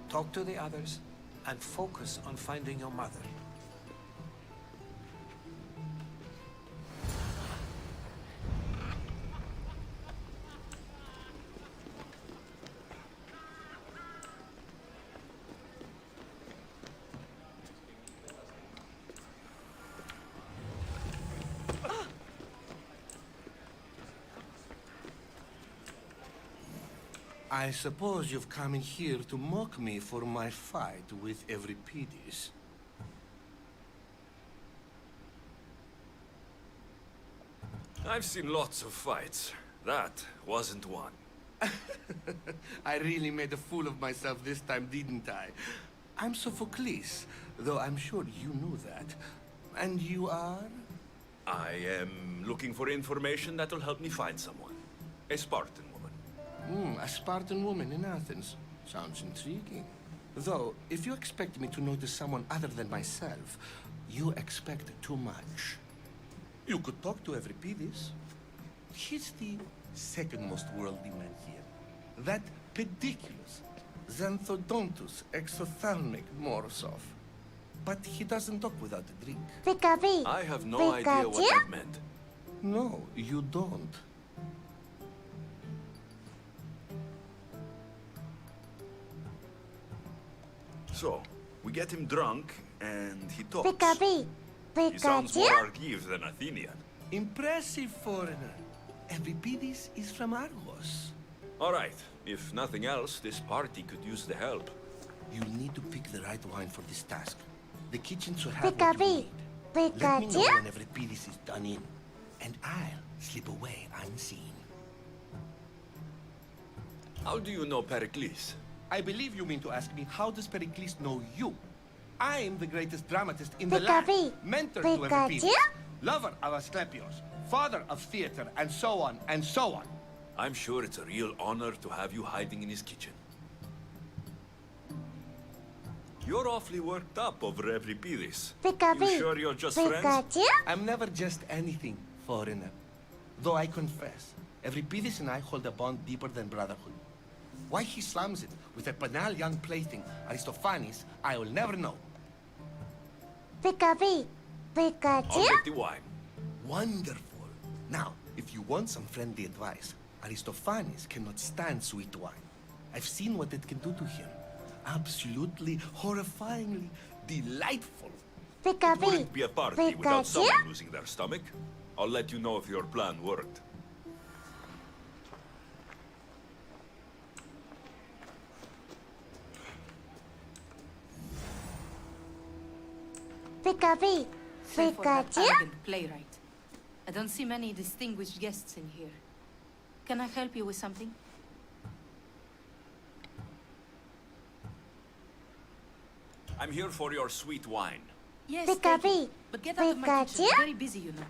talk to the others, and focus on finding your mother. I suppose you've come in here to mock me for my fight with Euripides. I've seen lots of fights. That wasn't one. I really made a fool of myself this time, didn't I? I'm Sophocles, though I'm sure you knew that. And you are? I am looking for information that will help me find someone. A Spartan woman. A Spartan woman in Athens. Sounds intriguing. Though, if you expect me to notice someone other than myself, you expect too much. You could talk to Euripides. He's the second most worldly man here. That pediculus. Xanthodontus exophthalmic morsov. But he doesn't talk without a drink. I have no idea what that meant. No, you don't. So, we get him drunk, and he talks. He sounds more Argive than Athenian. Impressive, foreigner. Euripides is from Argos. All right, if nothing else, this party could use the help. You'll need to pick the right wine for this task. The kitchen should have what you need. Let me know when Euripides is done in, and I'll slip away unseen. How do you know Pericles? I believe you mean to ask me, how does Pericles know you? I'm the greatest dramatist in the land, mentor to Euripides, lover of Asclepios, father of theater, and so on, and so on. I'm sure it's a real honor to have you hiding in his kitchen. You're awfully worked up over Euripides. You sure you're just friends? I'm never just anything, foreigner. Though I confess, Euripides and I hold a bond deeper than brotherhood. Why he slams it with a banal young plaything, Aristophanes, I will never know. I'll get the wine. Wonderful. Now, if you want some friendly advice, Aristophanes cannot stand sweet wine. I've seen what it can do to him. Absolutely, horrifyingly delightful. It wouldn't be a party without someone losing their stomach. I'll let you know if your plan worked. Say for that arrogant playwright. I don't see many distinguished guests in here. Can I help you with something? I'm here for your sweet wine. Yes, thank you. But get out of my kitchen. I'm very busy, you know.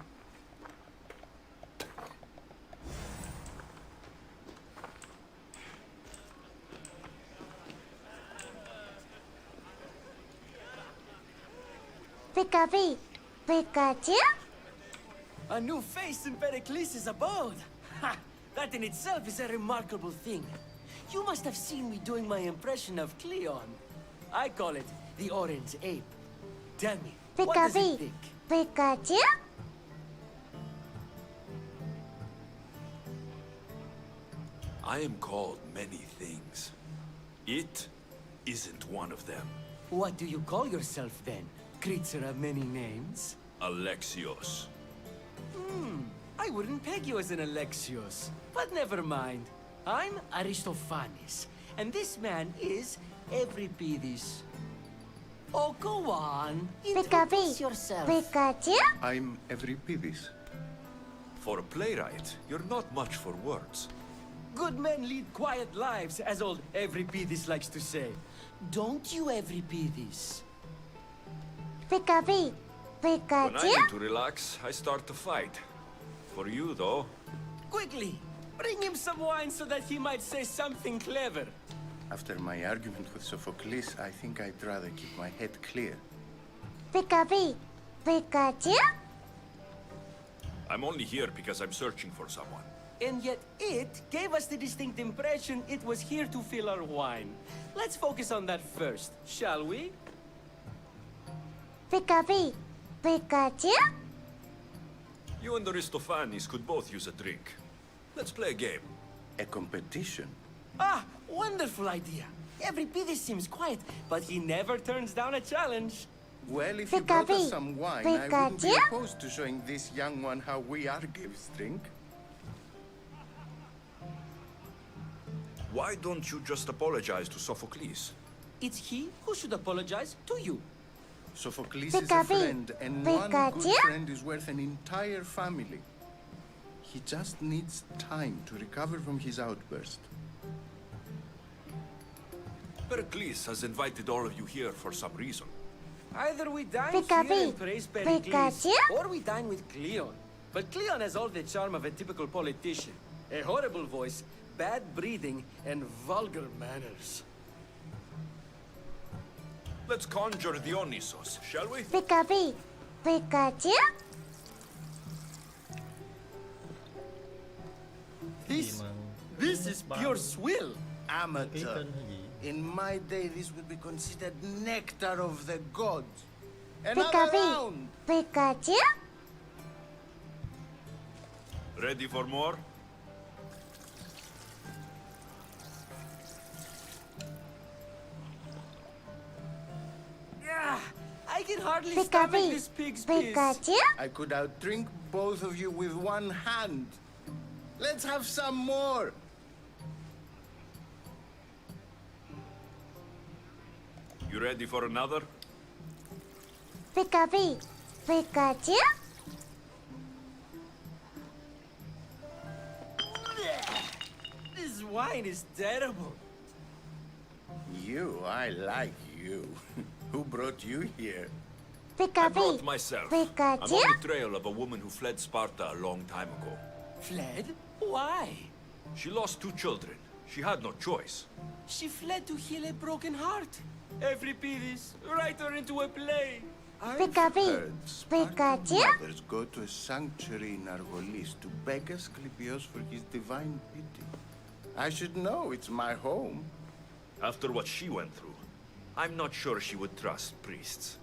A new face in Pericles' abode. Ha! That in itself is a remarkable thing. You must have seen me doing my impression of Cleon. I call it the Orange Ape. Tell me, what does it think? I am called many things. It isn't one of them. What do you call yourself then? Creature of many names? Alexios. I wouldn't peg you as an Alexios. But never mind. I'm Aristophanes, and this man is Euripides. Oh, go on. Introduce yourself. I'm Euripides. For a playwright, you're not much for words. Good men lead quiet lives, as old Euripides likes to say. Don't you, Euripides? When I need to relax, I start to fight. For you, though... Quickly! Bring him some wine so that he might say something clever. After my argument with Sophocles, I think I'd rather keep my head clear. I'm only here because I'm searching for someone. And yet it gave us the distinct impression it was here to fill our wine. Let's focus on that first, shall we? You and Aristophanes could both use a drink. Let's play a game. A competition? Ah, wonderful idea. Euripides seems quiet, but he never turns down a challenge. Well, if you brought us some wine, I wouldn't be opposed to showing this young one how we Argives drink. Why don't you just apologize to Sophocles? It's he who should apologize to you. Sophocles is a friend, and one good friend is worth an entire family. He just needs time to recover from his outburst. Pericles has invited all of you here for some reason. Either we dine here and praise Pericles, or we dine with Cleon. But Cleon has all the charm of a typical politician. A horrible voice, bad breeding, and vulgar manners. Let's conjure Dionysos, shall we? This is pure swill, Cái amateur. tên hay gì? In my day, this would be considered nectar of the gods. Another round! Pikachu? Ready for more? Yeah, I can hardly stomach this pig's piss. I could outdrink both of you with one hand. Let's have some more. You ready for another? Pikachu? This wine is terrible. You, I like you. Who brought you here? I brought myself. I'm on the trail of a woman who fled Sparta a long time ago. Fled? Why? She lost 2 children. She had no choice. She fled to heal a broken heart. Every Pidis, write her into a play. I've heard Spartan mothers go to a sanctuary in Argolis to beg Asclepios for his divine pity. I should know, it's my home. After what she went through, I'm not sure she would trust priests.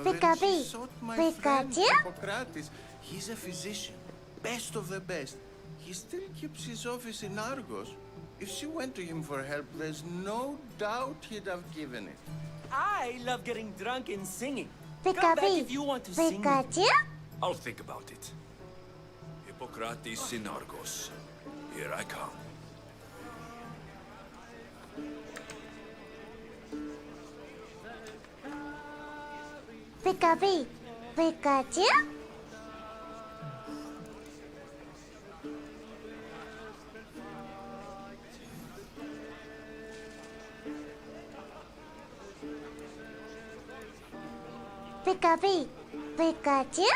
Then she sought my friend Hippocrates. He's a physician, best of the best. He still keeps his office in Argos. If she went to him for help, there's no doubt he'd have given it. I love getting drunk and singing. Come back if you want to sing. I'll think about it. Hippocrates in Argos. Here I come. Pikachu? Pikachu? Pikachu?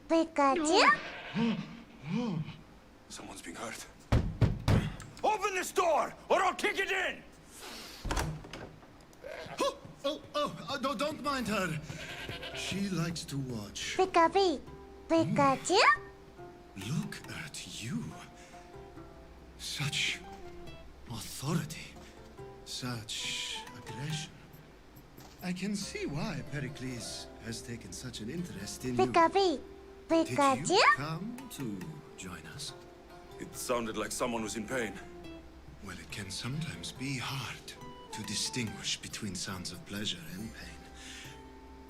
Pikachu? Someone's being hurt. Open this door, or I'll kick it in! No, don't mind her. She likes to watch. Pikachu? Look at you. Such authority. Such aggression. I can see why Pericles has taken such an interest in you. Did you come to join us? It sounded like someone was in pain. Well, it can sometimes be hard to distinguish between sounds of pleasure and pain.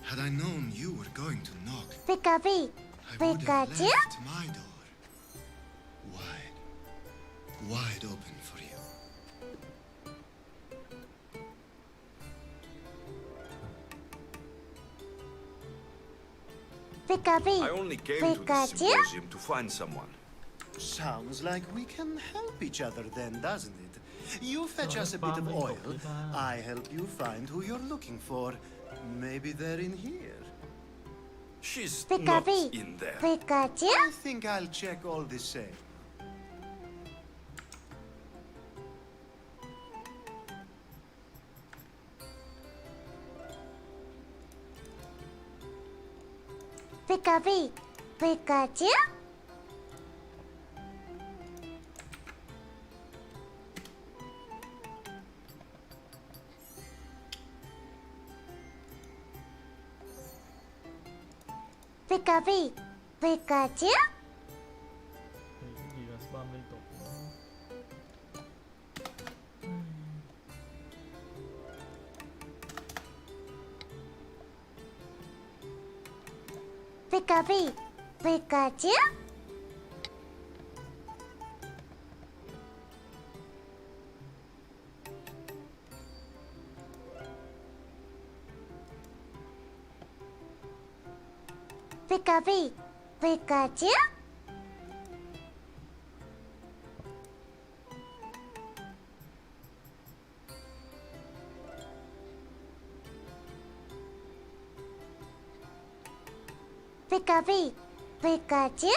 Had I known you were going to knock, I would have left my door wide open for you. I only came to this symposium to find someone. Sounds like we can help each other then, doesn't it? You fetch us a bit of oil, I help you find who you're looking for. Maybe they're in here. She's not in there. I think I'll check all the same. Pikachu? Pikachu? Cái gì là spam liên tục. Pikachu? Pikachu? Pikachu, Pikachu.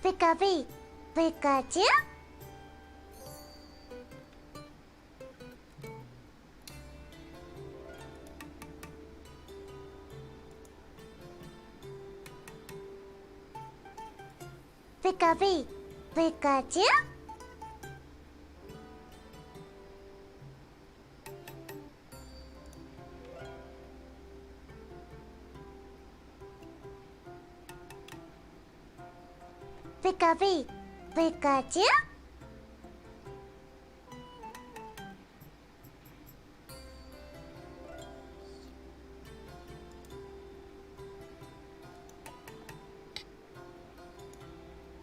Pikachu, Pikachu. Pikachu, Pikachu. Pikachu, Pikachu.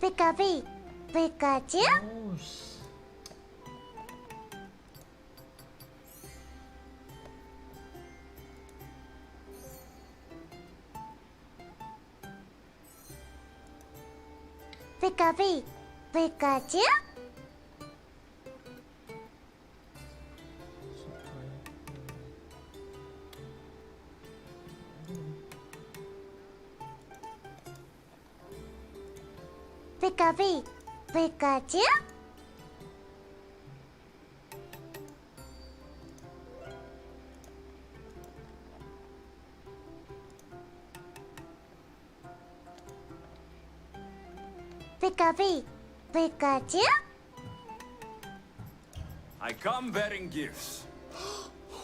Pikachu, Pikachu. Pikachu, Pikachu. Pikachu, Pikachu. Pikachu, Pikachu. I come bearing gifts.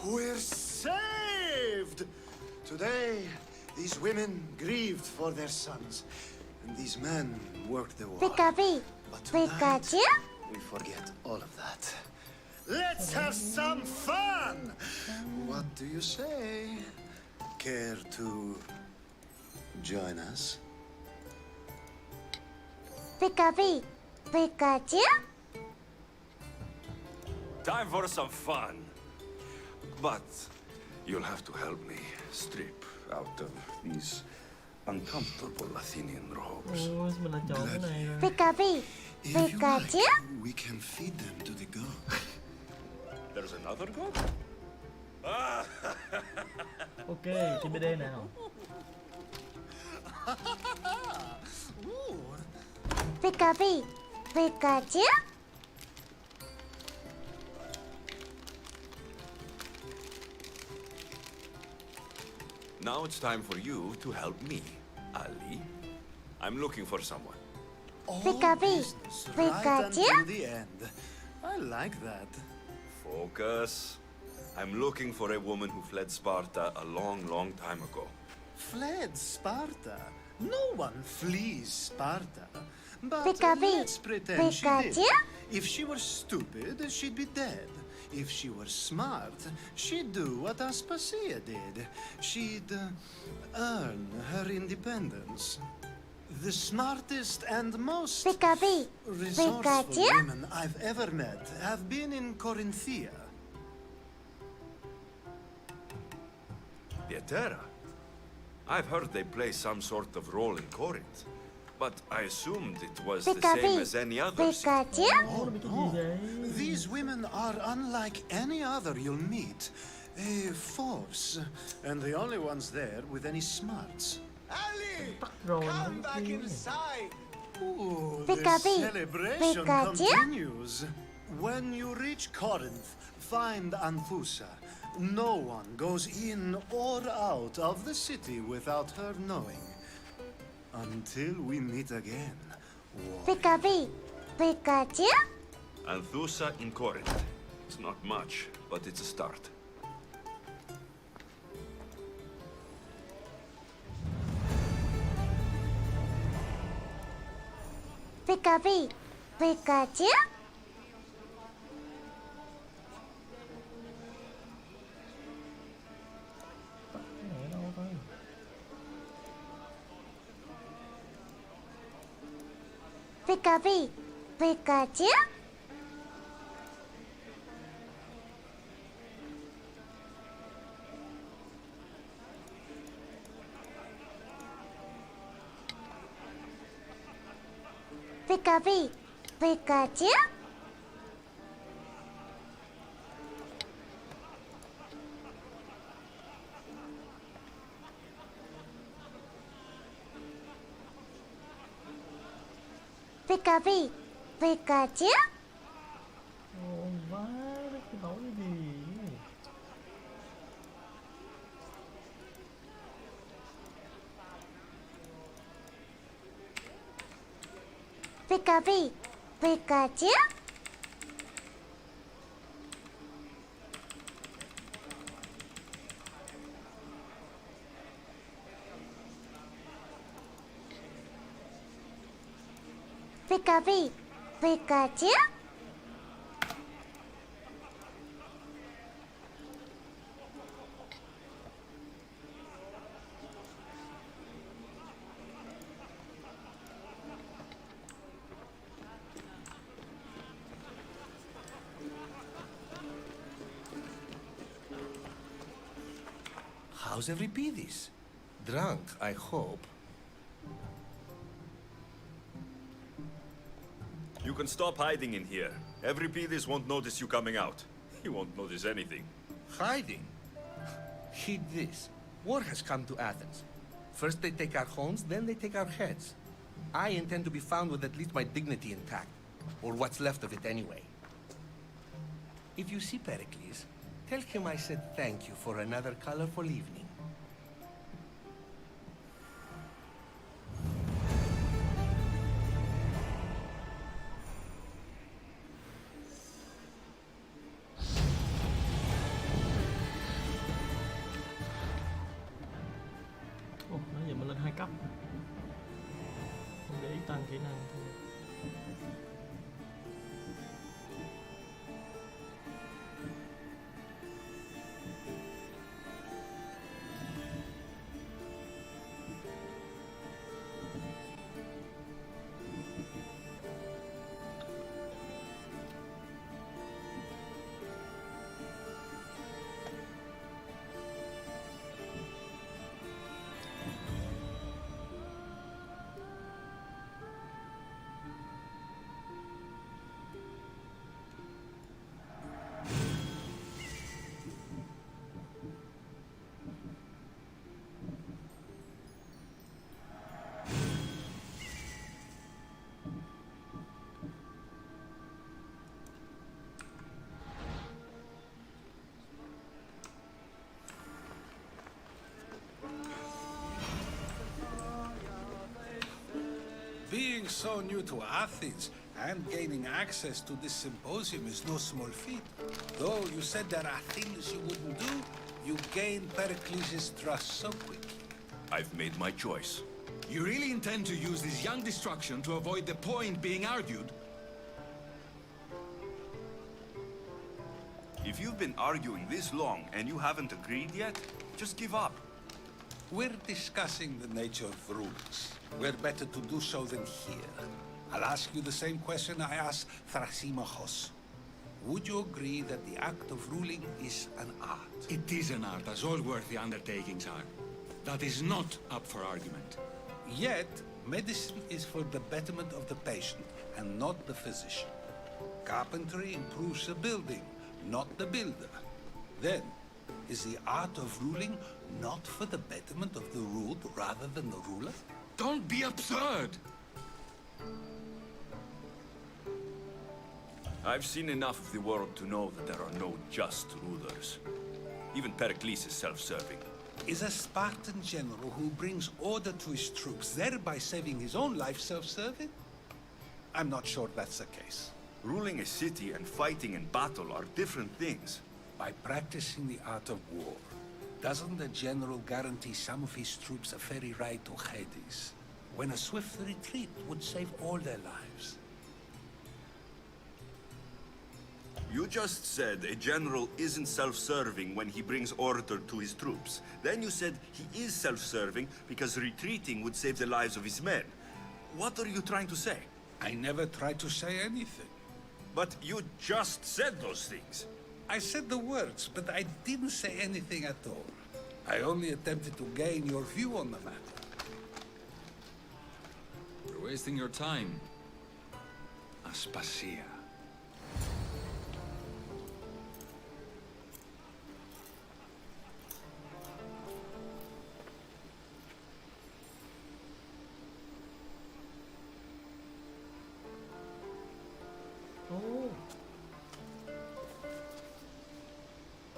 We're saved! Today, these women grieved for their sons, and these men worked the war. Pikachu, But tonight, Pikachu. we forget all of that. Let's have some fun! What do you say? Care to join us? Pikachu, Pikachu. Time for some fun. But you'll have to help me strip out of these uncomfortable Athenian robes. Mình là chọn cái này rồi. Pikachu, Pikachu. We can feed them to the god. There's another god? Ok, thì BD nào. Pikachu, Pikachu. Now it's time for you to help me, Ali. I'm looking for someone. Pikachu, Right Pikachu. until the end. I like that. Focus. I'm looking for a woman who fled Sparta a long, long time ago. Fled Sparta? No one flees Sparta. But Pikachu, let's pretend she did. Pikachu. If she were stupid, she'd be dead. If she were smart, she'd do what Aspasia did. She'd earn her independence. The smartest and most Pikachu, resourceful Pikachu. women I've ever met have been in Corinthia. Yetera? I've heard they play some sort of role in Corinth, but I assumed it was the same as any other city. Oh, no. These women are unlike any other you'll meet. A force, and the only ones there with any smarts. Ali! Rồi, Come back inside! Ooh, Pikachu, the celebration Pikachu. continues. When you reach Corinth, find Anthusa. No one goes in or out of the city without her knowing. Until we meet again. Pikachu, Pikachu. Anthusa in Corinth. It's not much, but it's a start. Pikachu, Pikachu. Ở đâu thôi. Pikachu, Pikachu. Pikapi, Pikachu. Pikapi, Pikachu. Ôi má, cái nói gì? Pikapi, Pikachu. Pikapi, Pikachu. How's Euripides? Drunk, I hope. You can stop hiding in here. Euripides won't notice you coming out. He won't notice anything. Hiding? Heed this. War has come to Athens. First they take our homes, then they take our heads. I intend to be found with at least my dignity intact. Or what's left of it anyway. If you see Pericles, tell him I said thank you for another colorful evening. Ồ, nãy giờ mình lên 2 cấp. Không để ý tăng kỹ năng thôi. Being so new to Athens and gaining access to this symposium is no small feat. Though you said there are things you wouldn't do, you gained Pericles' trust so quickly. I've made my choice. You really intend to use this young destruction to avoid the point being argued? If you've been arguing this long and you haven't agreed yet, just give up. We're discussing the nature of rules. We're better to do so than here. I'll ask you the same question I asked Thrasymachos. Would you agree that the act of ruling is an art? It is an art, as all worthy undertakings are. That is not up for argument. Yet, medicine is for the betterment of the patient and not the physician. Carpentry improves the building, not the builder. Then, is the art of ruling not for the betterment of the ruled rather than the ruler? Don't be absurd! I've seen enough of the world to know that there are no just rulers. Even Pericles is self-serving. Is a Spartan general who brings order to his troops, thereby saving his own life, self-serving? I'm not sure that's the case. Ruling a city and fighting in battle are different things. By practicing the art of war, doesn't the general guarantee some of his troops a ferry ride to Hades, when a swift retreat would save all their lives? You just said a general isn't self-serving when he brings order to his troops. Then you said he is self-serving because retreating would save the lives of his men. What are you trying to say? I never tried to say anything. But you just said those things. I said the words, but I didn't say anything at all. I only attempted to gain your view on the matter. You're wasting your time. Aspasia. Ồ,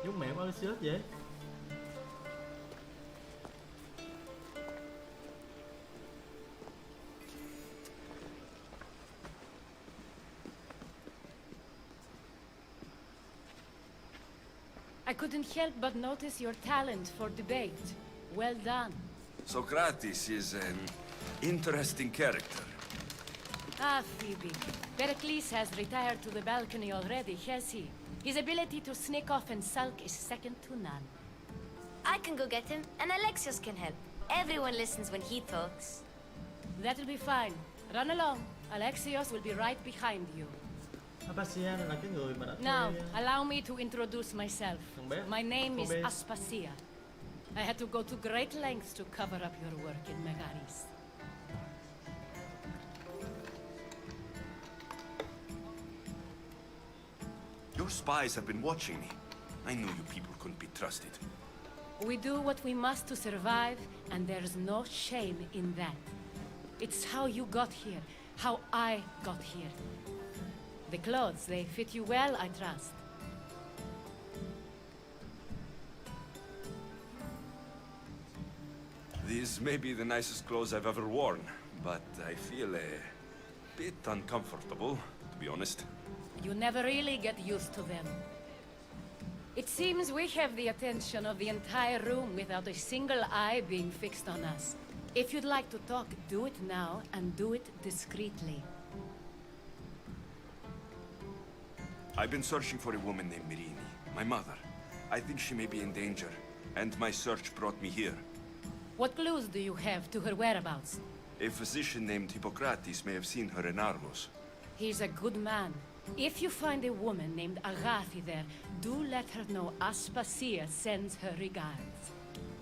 giống mẹ của Alice vậy. I couldn't help but notice your talent for debate. Well done. Socrates is an interesting character. Ah, Phoebe. Pericles has retired to the balcony already, has he? His ability to sneak off and sulk is second to none. I can go get him, and Alexios can help. Everyone listens when he talks. That'll be fine. Run along. Alexios will be right behind you. Aspasia là cái người mà đã Now, allow me to introduce myself. My name is bé. Aspasia. I had to go to great lengths to cover up your work in Megaris. Your spies have been watching me. I knew you people couldn't be trusted. We do what we must to survive, and there's no shame in that. It's how you got here, how I got here. The clothes, they fit you well, I trust. These may be the nicest clothes I've ever worn, but I feel a bit uncomfortable, to be honest. You never really get used to them. It seems we have the attention of the entire room without a single eye being fixed on us. If you'd like to talk, do it now, and do it discreetly. I've been searching for a woman named Mirini, my mother. I think she may be in danger, and my search brought me here. What clues do you have to her whereabouts? A physician named Hippocrates may have seen her in Argos. He's a good man. If you find a woman named Agathi there, do let her know Aspasia sends her regards.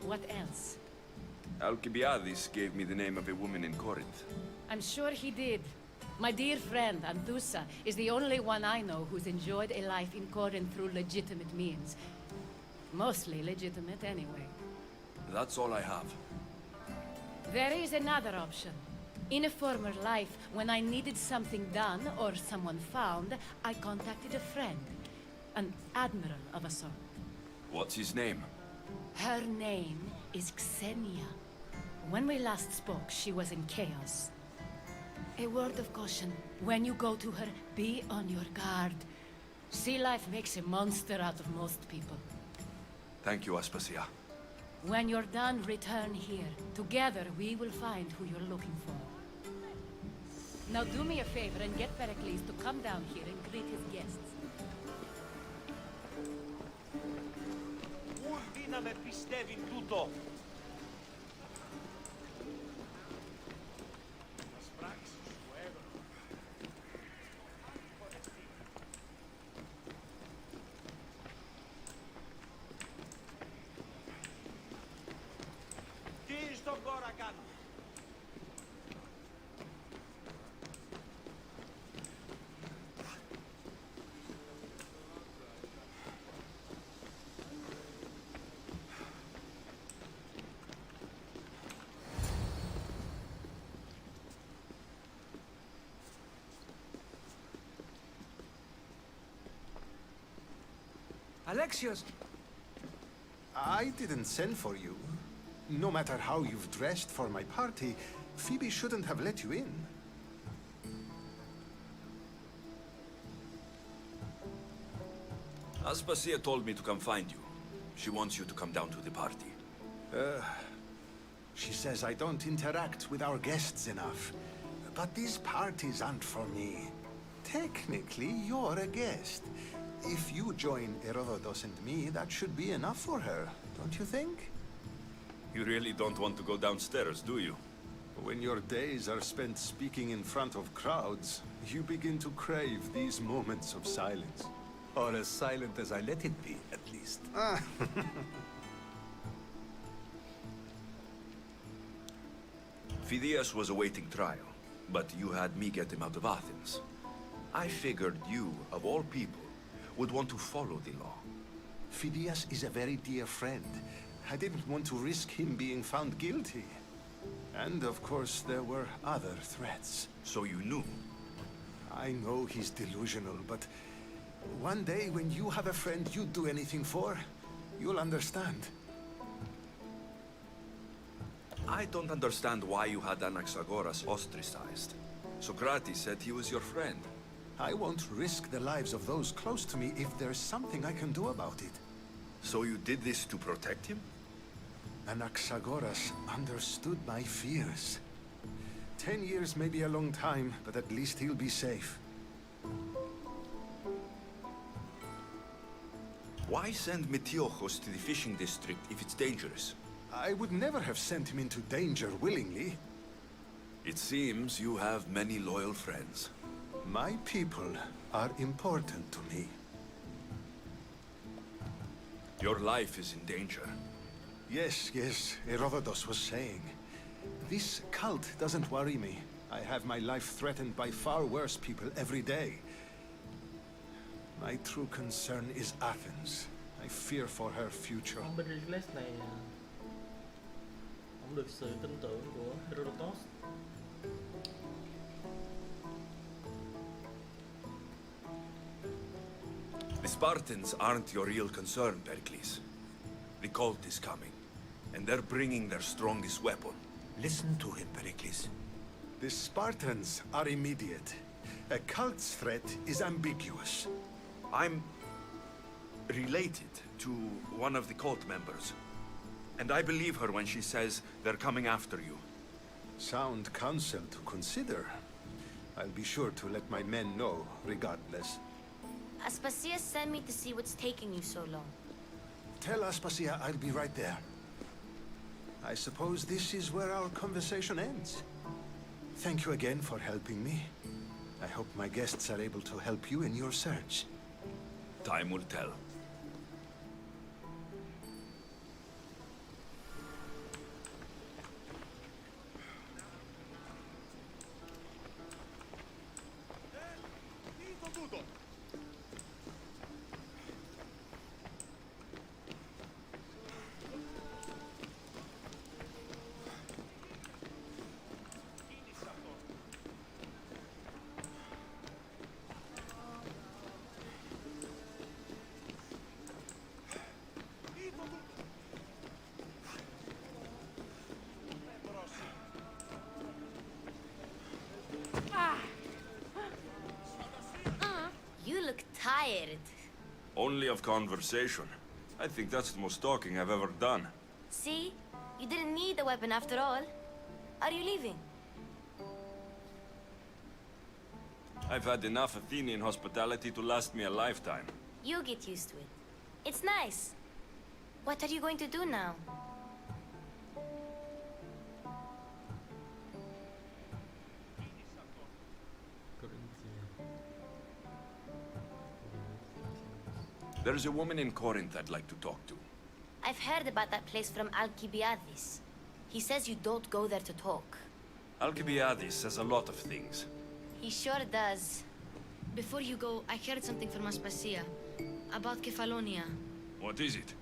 What else? Alcibiades gave me the name of a woman in Corinth. I'm sure he did. My dear friend, Anthusa, is the only one I know who's enjoyed a life in Corinth through legitimate means. Mostly legitimate, anyway. That's all I have. There is another option. In a former life, when I needed something done or someone found, I contacted a friend. An admiral of a sort. What's his name? Her name is Xenia. When we last spoke, she was in chaos. A word of caution. When you go to her, be on your guard. Sea life makes a monster out of most people. Thank you, Aspasia. When you're done, return here. Together, we will find who you're looking for. Now do me a favor and get Pericles to come down here and greet his guests. Ούτε να με πιστεύει τούτο. Τι στον κόρα κάνω. Alexios! I didn't send for you. No matter how you've dressed for my party, Phoebe shouldn't have let you in. Aspasia told me to come find you. She wants you to come down to the party. She says I don't interact with our guests enough. But these parties aren't for me. Technically, you're a guest. If you join Herodotus and me, that should be enough for her, don't you think? You really don't want to go downstairs, do you? When your days are spent speaking in front of crowds, you begin to crave these moments of silence. Or as silent as I let it be, at least. Phidias was awaiting trial, but you had me get him out of Athens. I figured you, of all people, would want to follow the law. Phidias is a very dear friend. I didn't want to risk him being found guilty. And of course, there were other threats. So you knew? I know he's delusional, but one day when you have a friend you'd do anything for, you'll understand. I don't understand why you had Anaxagoras ostracized. Socrates said he was your friend. I won't risk the lives of those close to me if there's something I can do about it. So you did this to protect him? Anaxagoras understood my fears. 10 years may be a long time, but at least he'll be safe. Why send Metiochos to the fishing district if it's dangerous? I would never have sent him into danger willingly. It seems you have many loyal friends. My people are important to me. Your life is in danger. Yes, Herodotus was saying. This cult doesn't worry me. I have my life threatened by far worse people every day. My true concern is Athens. I fear for her future. Bên Heracles này không được sự tin tưởng của Herodotus. The Spartans aren't your real concern, Pericles. The cult is coming, and they're bringing their strongest weapon. Listen to him, Pericles. The Spartans are immediate. A cult's threat is ambiguous. I'm related to one of the cult members, and I believe her when she says they're coming after you. Sound counsel to consider. I'll be sure to let my men know, regardless. Aspasia sent me to see what's taking you so long. Tell Aspasia I'll be right there. I suppose this is where our conversation ends. Thank you again for helping me. I hope my guests are able to help you in your search. Time will tell. You look tired. Only of conversation. I think that's the most talking I've ever done. See? You didn't need the weapon after all. Are you leaving? I've had enough Athenian hospitality to last me a lifetime. You'll get used to it. It's nice. What are you going to do now? There's a woman in Corinth I'd like to talk to. I've heard about that place from Alcibiades. He says you don't go there to talk. Alcibiades says a lot of things. He sure does. Before you go, I heard something from Aspasia about Kefalonia. What is it?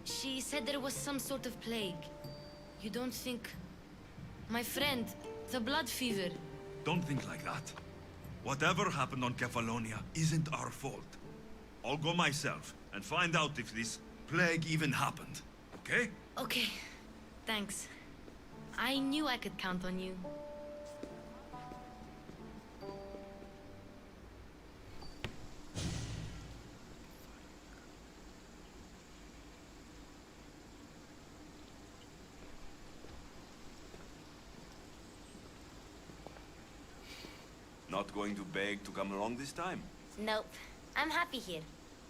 She said there was some sort of plague. You don't think... My friend, the blood fever. Don't think like that. Whatever happened on Kefalonia isn't our fault. I'll go myself and find out if this plague even happened, okay? Okay, thanks. I knew I could count on you. Not going to beg to come along this time? Nope. I'm happy here.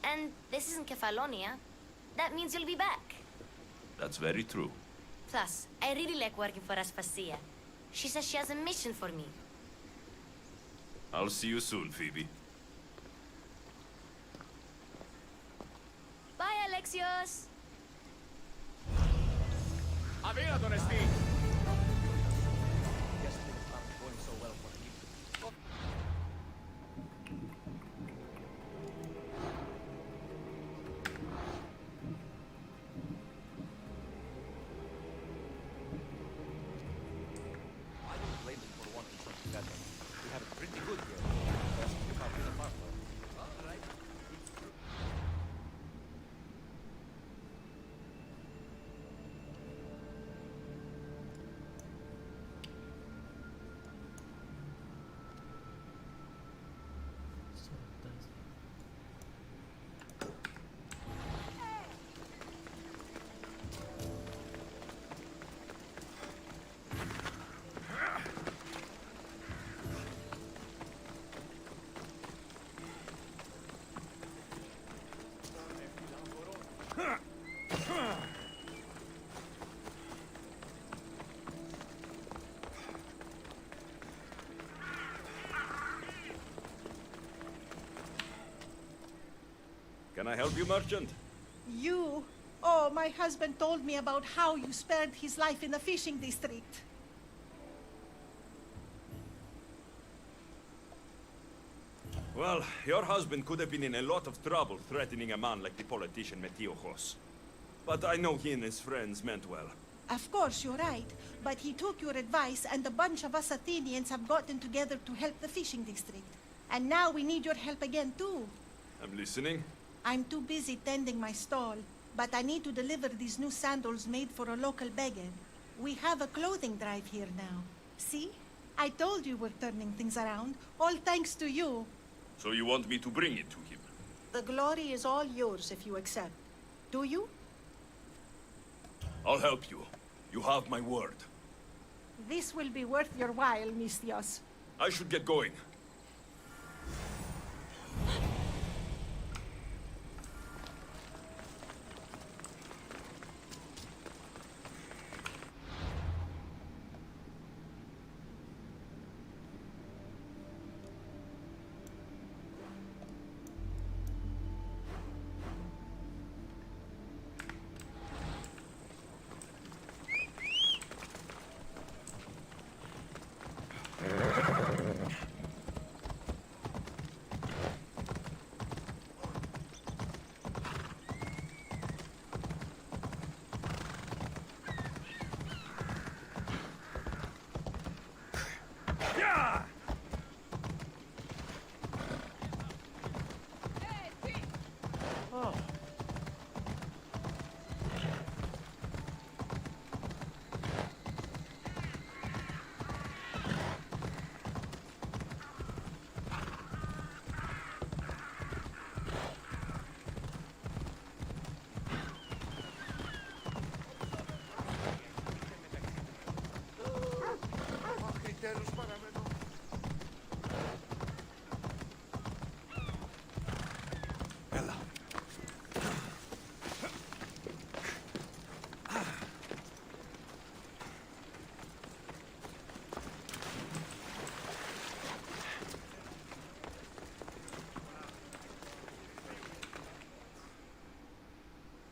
And this isn't Kefalonia. That means you'll be back. That's very true. Plus, I really like working for Aspasia. She says she has a mission for me. I'll see you soon, Phoebe. Bye, Alexios! Avila, don Esti! Guess things aren't going so well for him. Can I help you, merchant? You? Oh, my husband told me about how you spared his life in the fishing district. Well, your husband could have been in a lot of trouble threatening a man like the politician Metiochos. But I know he and his friends meant well. Of course, you're right. But he took your advice, and a bunch of us Athenians have gotten together to help the fishing district. And now we need your help again, too. I'm listening. I'm too busy tending my stall, but I need to deliver these new sandals made for a local beggar. We have a clothing drive here now. See? I told you we're turning things around, all thanks to you. So you want me to bring it to him? The glory is all yours if you accept. Do you? I'll help you. You have my word. This will be worth your while, Mistios. I should get going.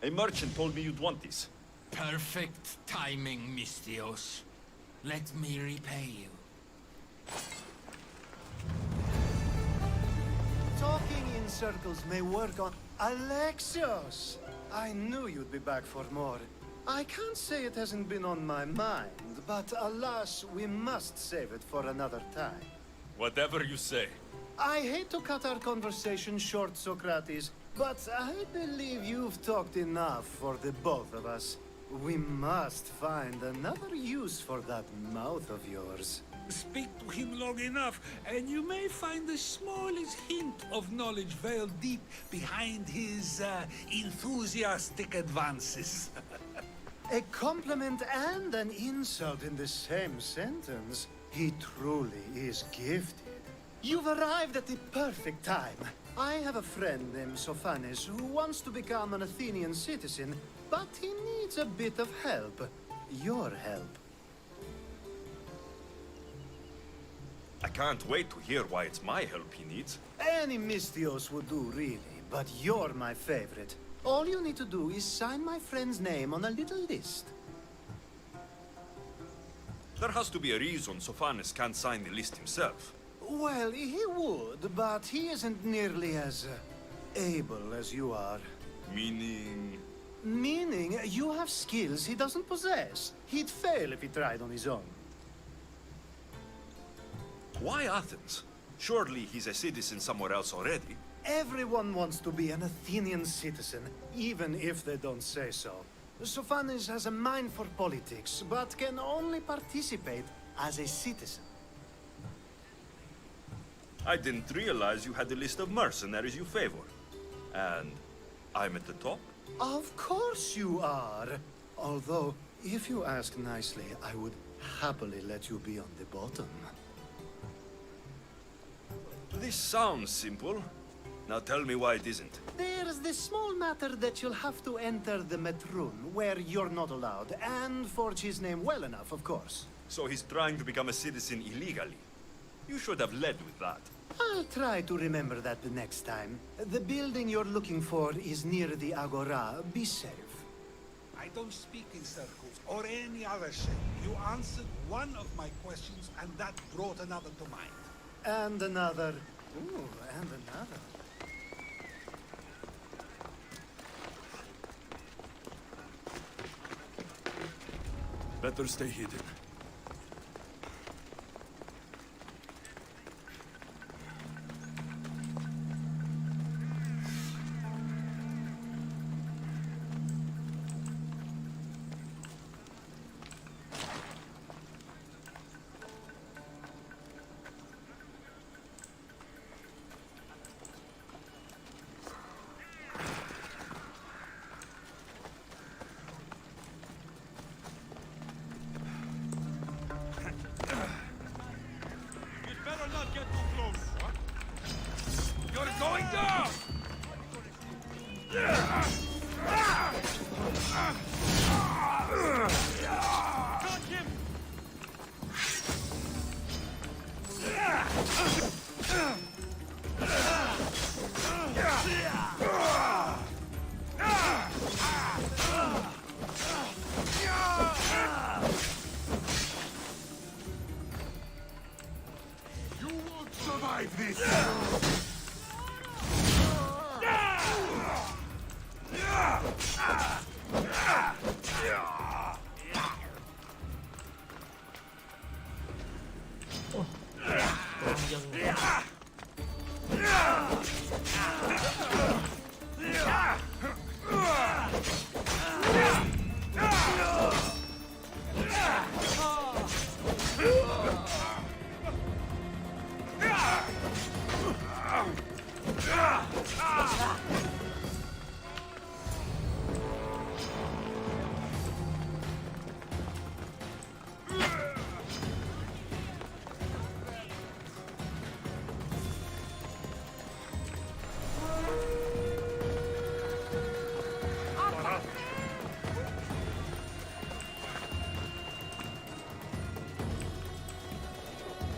A merchant told me you'd want this. Perfect timing, Mistios. Let me repay you. Talking in circles may work on... Alexios! I knew you'd be back for more. I can't say it hasn't been on my mind, but alas, we must save it for another time. Whatever you say. I hate to cut our conversation short, Socrates, but I believe you've talked enough for the both of us. We must find another use for that mouth of yours. Speak to him long enough, and you may find the smallest hint of knowledge veiled deep behind his enthusiastic advances. A compliment and an insult in the same sentence. He truly is gifted. You've arrived at the perfect time. I have a friend named Sophanes who wants to become an Athenian citizen, but he needs a bit of help. Your help. I can't wait to hear why it's my help he needs. Any Mistios would do, really, but you're my favorite. All you need to do is sign my friend's name on a little list. There has to be a reason Sophanes can't sign the list himself. Well, he would, but he isn't nearly as able as you are. Meaning? Meaning, you have skills he doesn't possess. He'd fail if he tried on his own. Why Athens? Surely he's a citizen somewhere else already. Everyone wants to be an Athenian citizen, even if they don't say so. Sophanes has a mind for politics, but can only participate as a citizen. I didn't realize you had a list of mercenaries you favor. And I'm at the top? Of course you are. Although, if you ask nicely, I would happily let you be on the bottom. This sounds simple. Now tell me why it isn't. There's this small matter that you'll have to enter the Metroon, where you're not allowed, and forge his name well enough, of course. So he's trying to become a citizen illegally? You should have led with that. I'll try to remember that the next time. The building you're looking for is near the Agora. Be safe. I don't speak in circles or any other shape. You answered one of my questions, and that brought another to mind. And another. Ooh, and another. Better stay hidden.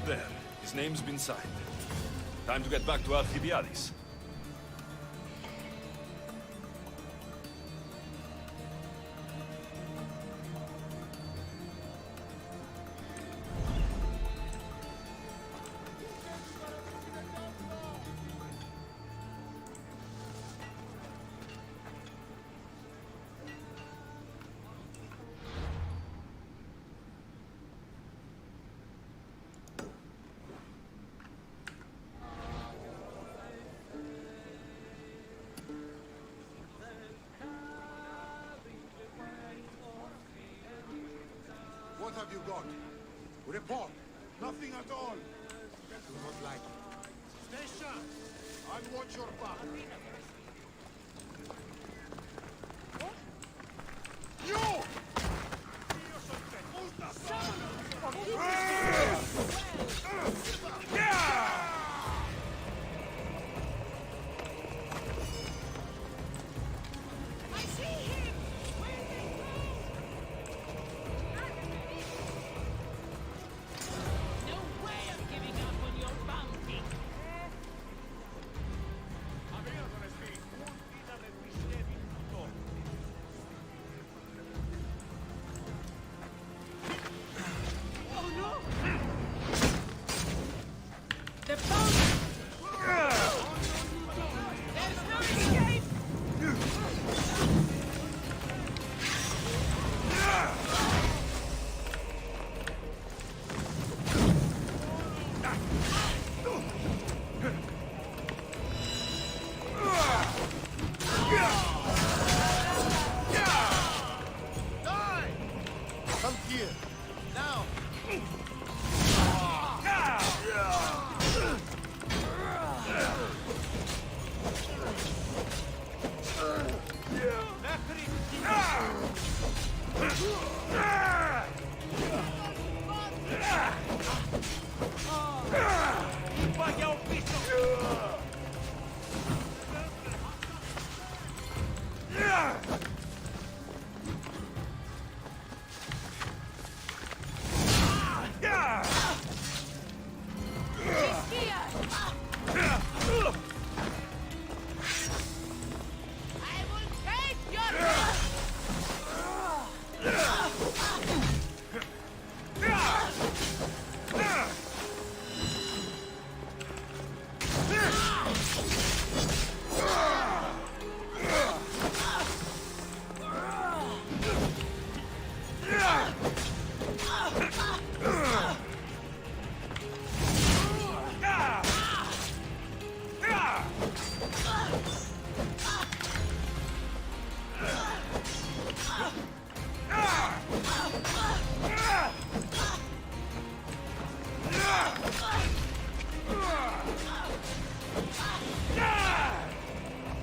There. His name's been signed. Time to get back to Alcibiades. What have you got? Report. Nothing at all. Do not like it. Station! And watch your back. You! I see him! No way of giving up on your bounty! Oh no! The bounty! There's no escape! Come here. Now.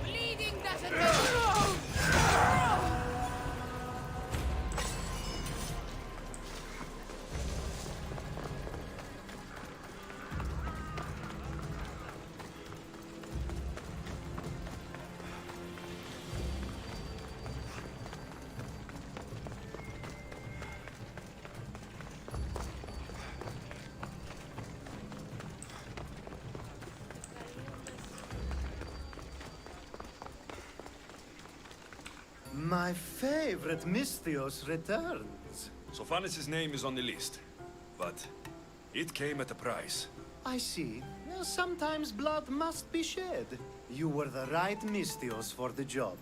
Bleeding doesn't hurt. My favorite Misthios returns. Sophanis' name is on the list, but it came at a price. I see. Well, sometimes blood must be shed. You were the right Misthios for the job.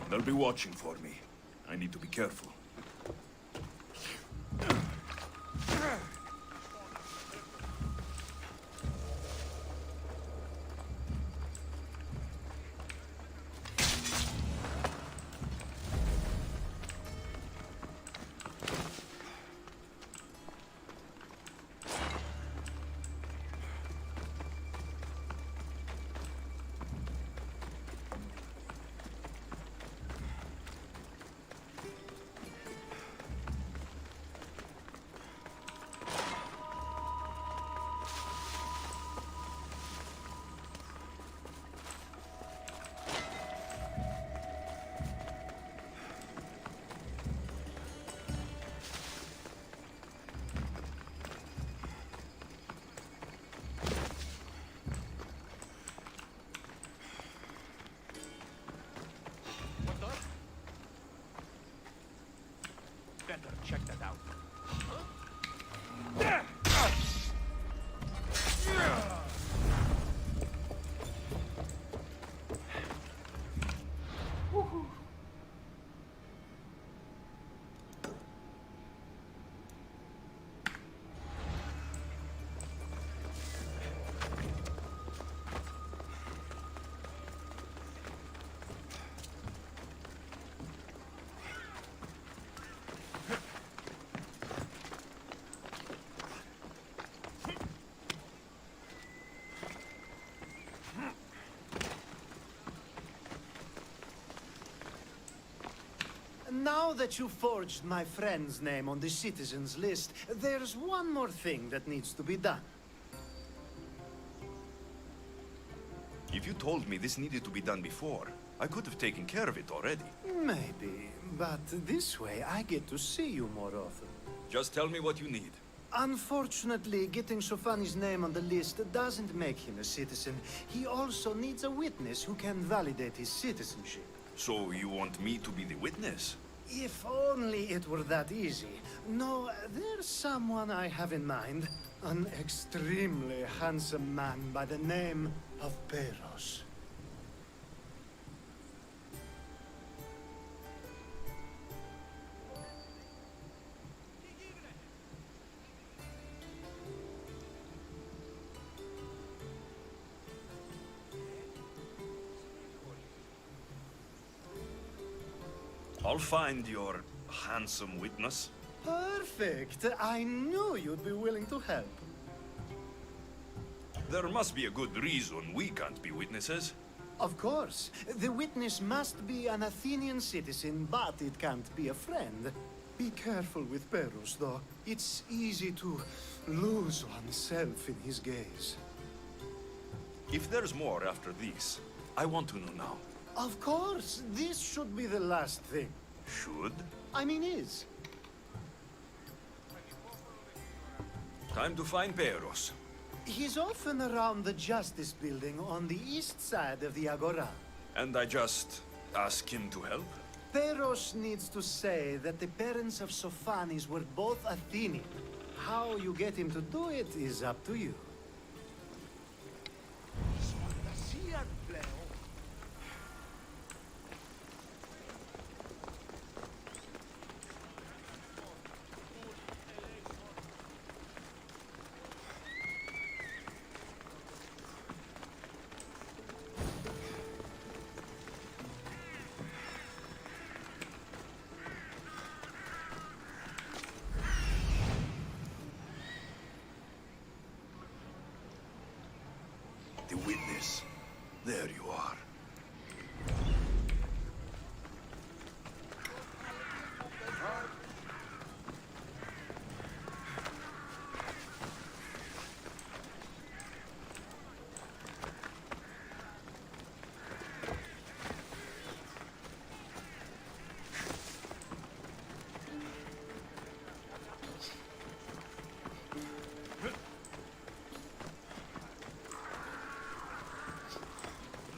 They'll be watching for me. I need to be careful. Better check that out. Now that you forged my friend's name on the citizens list, there's one more thing that needs to be done. If you told me this needed to be done before, I could have taken care of it already. Maybe, but this way I get to see you more often. Just tell me what you need. Unfortunately, getting Sofani's name on the list doesn't make him a citizen. He also needs a witness who can validate his citizenship. So you want me to be the witness? If only it were that easy. No, there's someone I have in mind. An extremely handsome man by the name of Peros. I'll find your handsome witness. Perfect. I knew you'd be willing to help. There must be a good reason we can't be witnesses. Of course. The witness must be an Athenian citizen, but it can't be a friend. Be careful with Peros, though. It's easy to lose oneself in his gaze. If there's more after this, I want to know now. Of course. This should be the last thing. Should? I mean is. Time to find Peros. He's often around the Justice Building on the east side of the Agora. And I just ask him to help? Peros needs to say that the parents of Sophanis were both Athenian. How you get him to do it is up to you.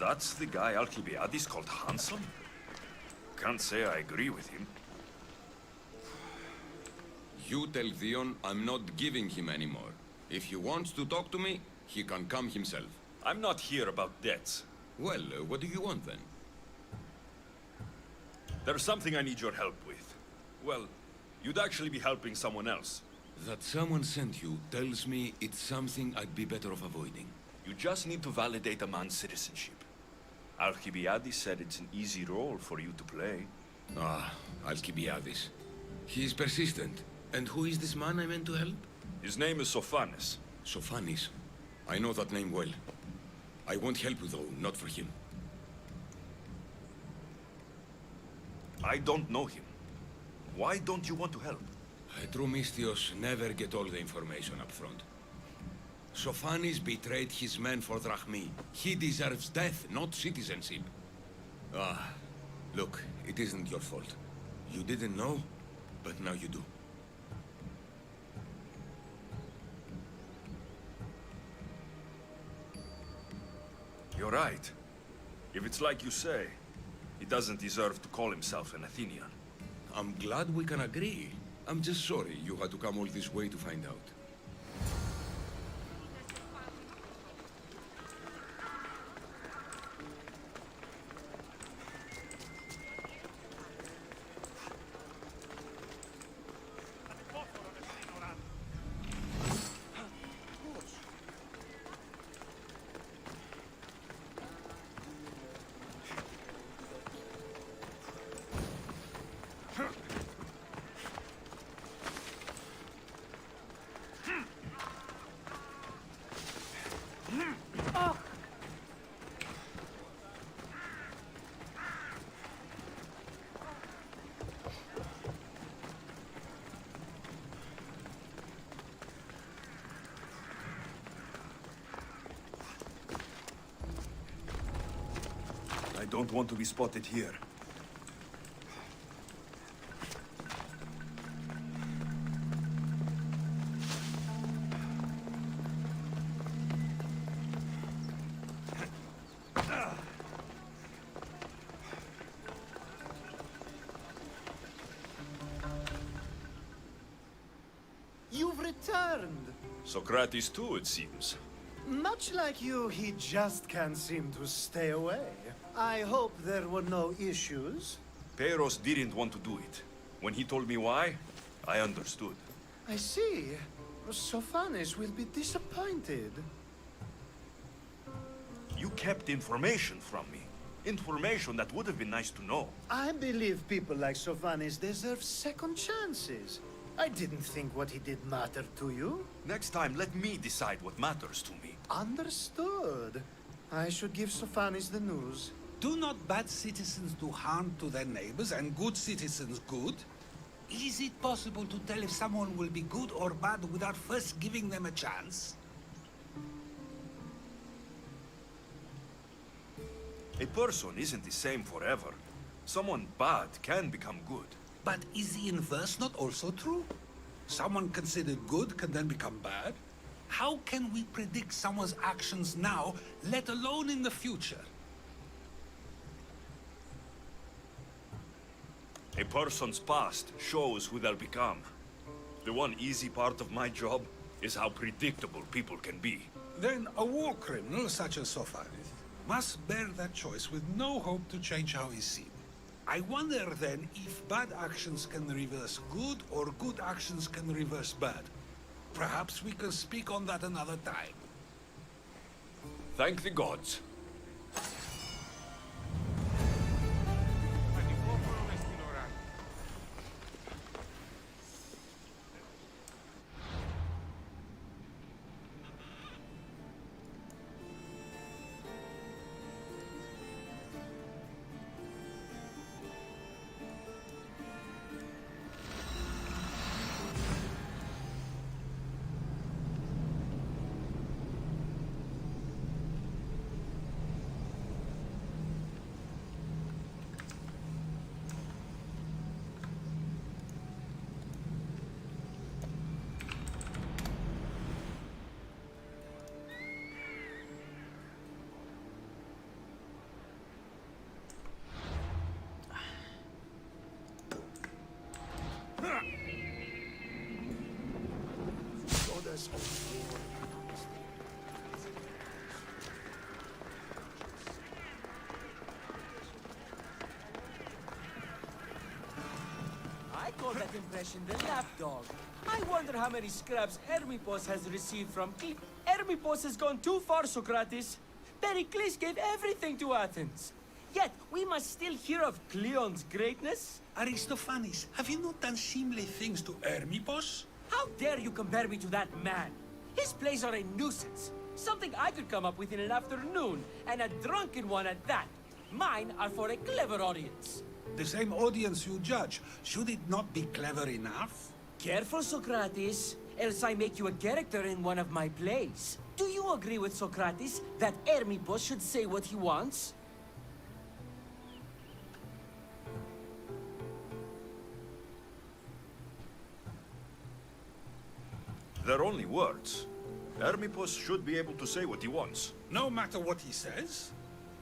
That's the guy Alcibiades called handsome? Can't say I agree with him. You tell Theon I'm not giving him anymore. If he wants to talk to me, he can come himself. I'm not here about debts. Well, what do you want then? There's something I need your help with. Well, you'd actually be helping someone else. That someone sent you tells me it's something I'd be better off avoiding. You just need to validate a man's citizenship. Alcibiades said it's an easy role for you to play. Ah, Alcibiades. He's persistent. And who is this man I meant to help? His name is Sophanes. Sophanes? I know that name well. I won't help you though, not for him. I don't know him. Why don't you want to help? True Mystios never get all the information up front. Sophanes betrayed his men for Drachmi. He deserves death, not citizenship. Ah, look, it isn't your fault. You didn't know, but now you do. You're right. If it's like you say, he doesn't deserve to call himself an Athenian. I'm glad we can agree. I'm just sorry you had to come all this way to find out. I don't want to be spotted here. You've returned. Socrates too, it seems. Much like you, he just can't seem to stay away. I hope there were no issues. Peiros didn't want to do it. When he told me why, I understood. I see. Sophanes will be disappointed. You kept information from me. Information that would have been nice to know. I believe people like Sophanes deserve second chances. I didn't think what he did mattered to you. Next time, let me decide what matters to me. Understood. I should give Sophanes the news. Do not bad citizens do harm to their neighbors and good citizens good? Is it possible to tell if someone will be good or bad without first giving them a chance? A person isn't the same forever. Someone bad can become good. But is the inverse not also true? Someone considered good can then become bad? How can we predict someone's actions now, let alone in the future? A person's past shows who they'll become. The one easy part of my job is how predictable people can be. Then a war criminal such as Sophanes must bear that choice with no hope to change how he's seen. I wonder then if bad actions can reverse good or good actions can reverse bad. Perhaps we can speak on that another time. Thank the gods. call that impression the lapdog. I wonder how many scraps Hermippos has received from Hermippos has gone too far, Socrates. Pericles gave everything to Athens. Yet, we must still hear of Cleon's greatness. Aristophanes, have you not done seemly things to Hermippos? How dare you compare me to that man? His plays are a nuisance. Something I could come up with in an afternoon, and a drunken one at that. Mine are for a clever audience. The same audience you judge, should it not be clever enough? Careful, Socrates, else I make you a character in one of my plays. Do you agree with Socrates that Hermippos should say what he wants? They're only words. Hermippos should be able to say what he wants. No matter what he says?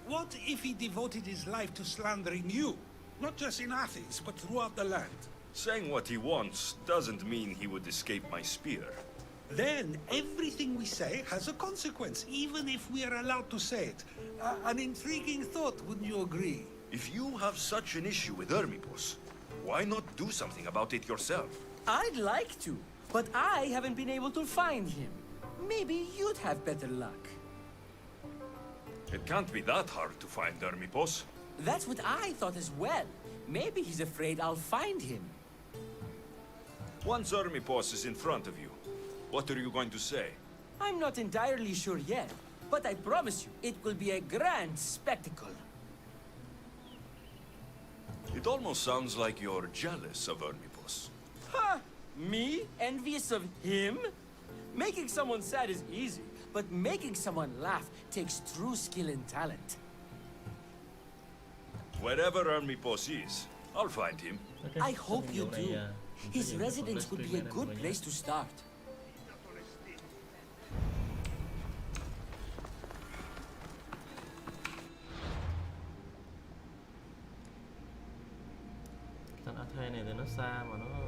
What if he devoted his life to slandering you? Not just in Athens, but throughout the land. Saying what he wants doesn't mean he would escape my spear. Then everything we say has a consequence, even if we are allowed to say it. An intriguing thought, wouldn't you agree? If you have such an issue with Hermippos, why not do something about it yourself? I'd like to, but I haven't been able to find him. Maybe you'd have better luck. It can't be that hard to find Hermippos. That's what I thought as well. Maybe he's afraid I'll find him. Once Hermippos is in front of you, what are you going to say? I'm not entirely sure yet, but I promise you, it will be a grand spectacle. It almost sounds like you're jealous of Hermippos. Ha! Me? Envious of him? Making someone sad is easy, but making someone laugh takes true skill and talent. Wherever Hermippos is, I'll find him. I hope you do. His residence would be a good place to start. Thằng Athe này thì nó xa mà nó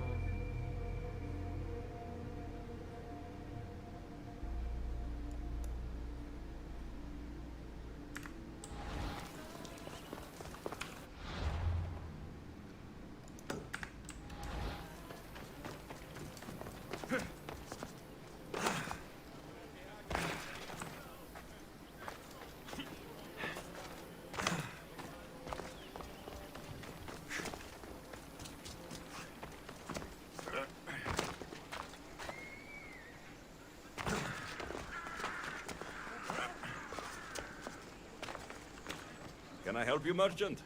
Can I help you, merchant?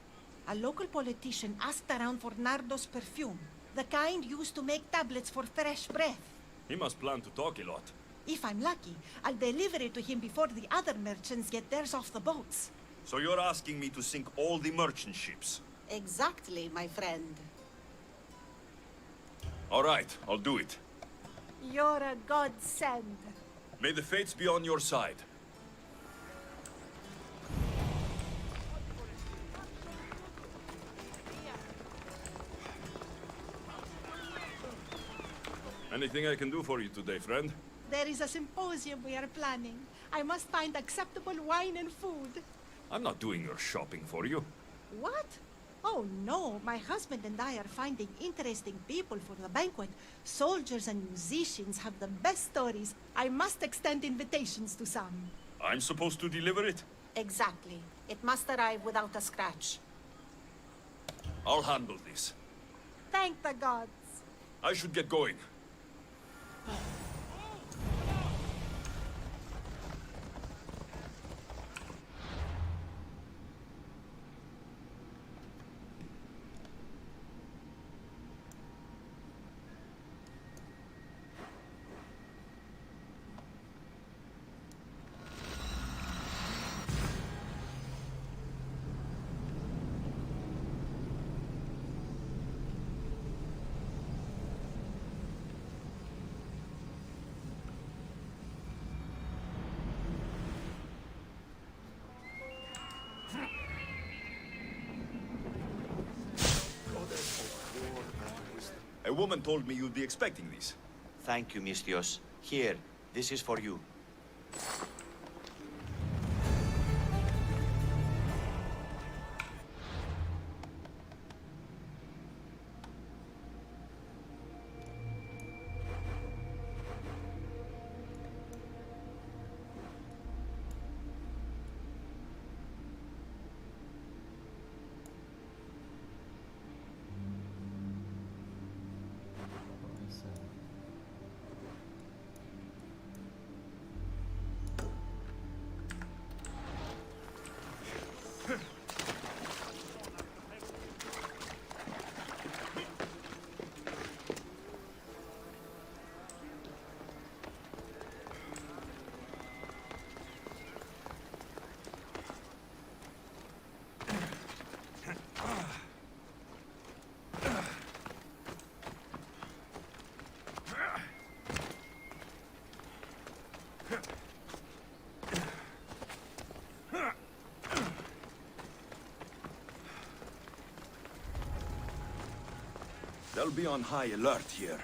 A local politician asked around for Nardo's perfume, the kind used to make tablets for fresh breath. He must plan to talk a lot. If I'm lucky, I'll deliver it to him before the other merchants get theirs off the boats. So you're asking me to sink all the merchant ships? Exactly, my friend. All right, I'll do it. You're a godsend. May the fates be on your side. Anything I can do for you today, friend? There is a symposium we are planning. I must find acceptable wine and food. I'm not doing your shopping for you. What? Oh no, my husband and I are finding interesting people for the banquet. Soldiers and musicians have the best stories. I must extend invitations to some. I'm supposed to deliver it? Exactly. It must arrive without a scratch. I'll handle this. Thank the gods. I should get going. A woman told me you'd be expecting these. Thank you, Mistios. Here, this is for you. They'll be on high alert here.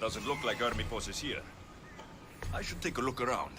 Doesn't look like Armipos is here. I should take a look around.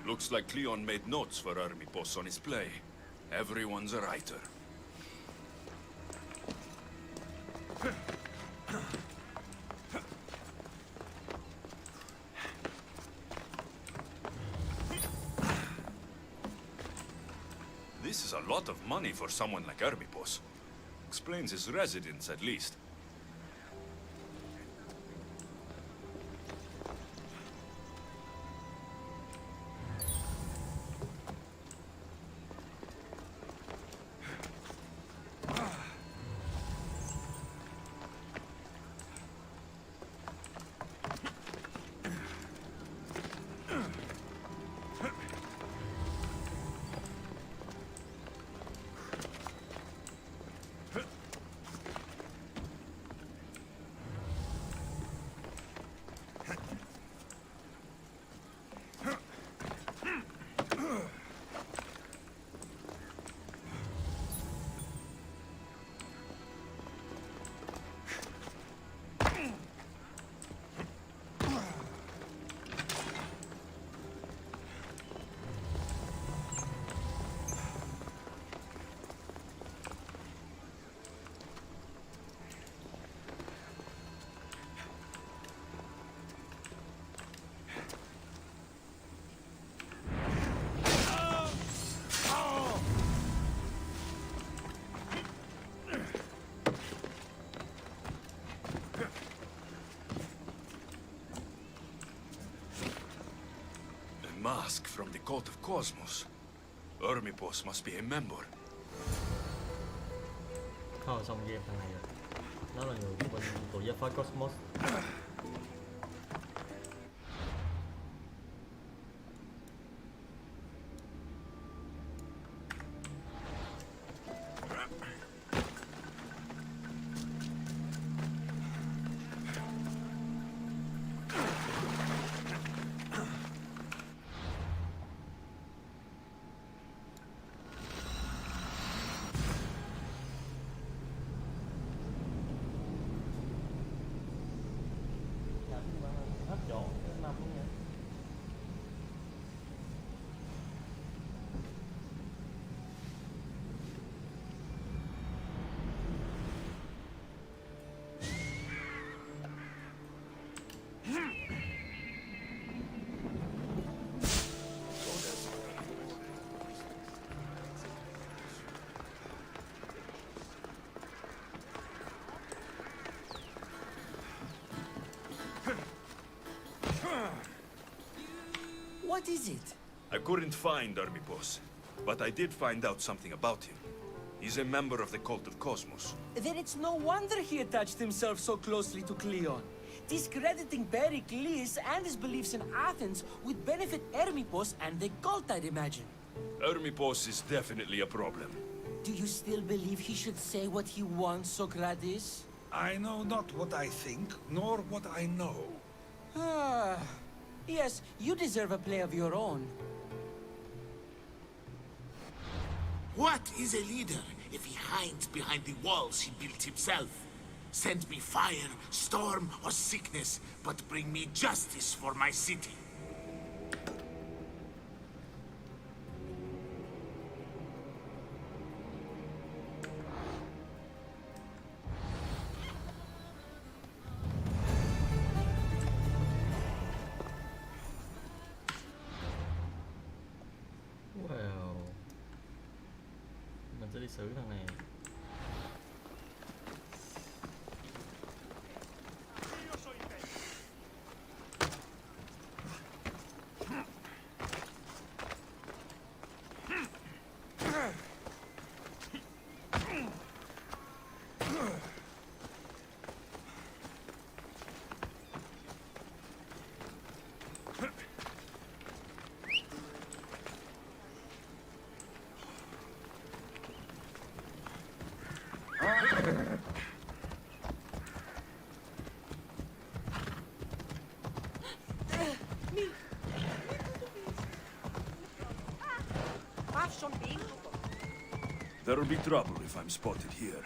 Looks like Cleon made notes for Armipos on his play. Everyone's a writer. This is a lot of money for someone like Armipos. Explains his residence, at least. Mask from the Cult of Cosmos. Armipos must be a member. Thôi xong game thằng này rồi. Nó là người của bên tổ giáp phá Cosmos. What is it? I couldn't find Hermipos, but I did find out something about him. He's a member of the Cult of Cosmos. Then it's no wonder he attached himself so closely to Cleon. Discrediting Pericles and his beliefs in Athens would benefit Hermipos and the cult, I'd imagine. Hermipos is definitely a problem. Do you still believe he should say what he wants, Socrates? I know not what I think, nor what I know. Ah, yes, you deserve a play of your own. What is a leader if he hides behind the walls he built himself? Send me fire, storm, or sickness, but bring me justice for my city. Wow. Mình sẽ đi xử thằng này. There'll be trouble if I'm spotted here.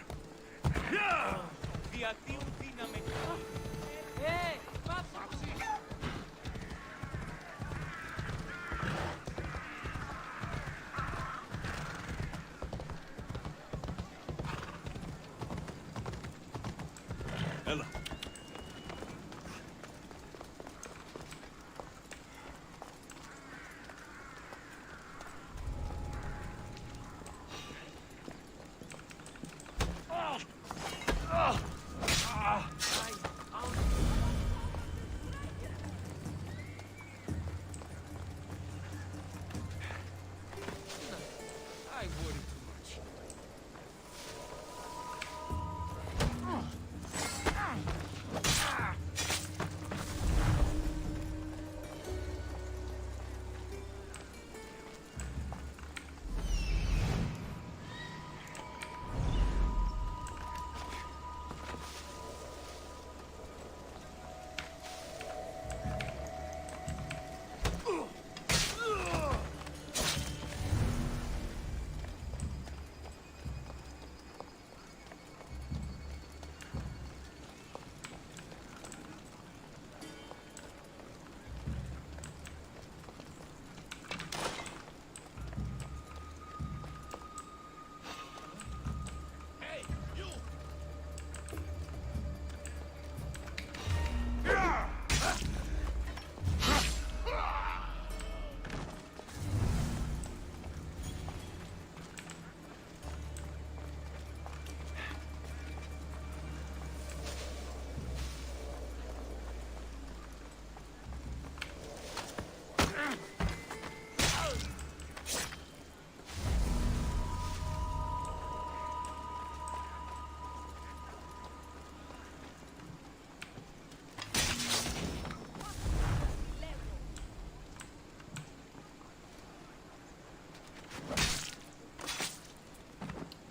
Ella.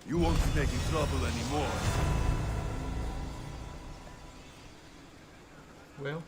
You won't be making trouble anymore. Well.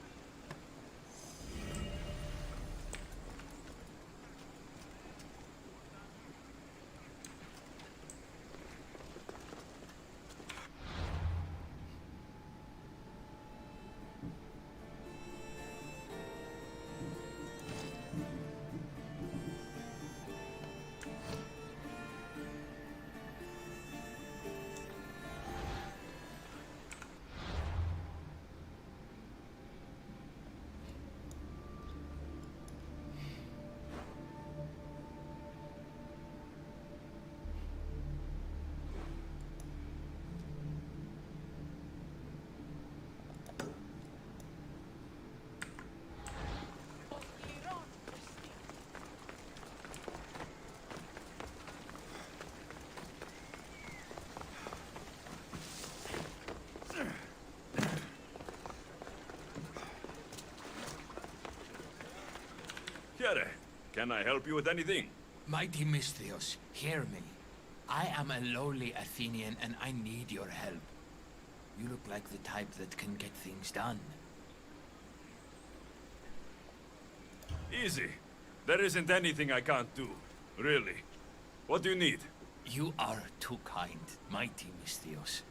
Cavaliere, can I help you with anything? Mighty Misthios, hear me. I am a lowly Athenian and I need your help. You look like the type that can get things done. Easy. There isn't anything I can't do. Really. What do you need? You are too kind, mighty Misthios.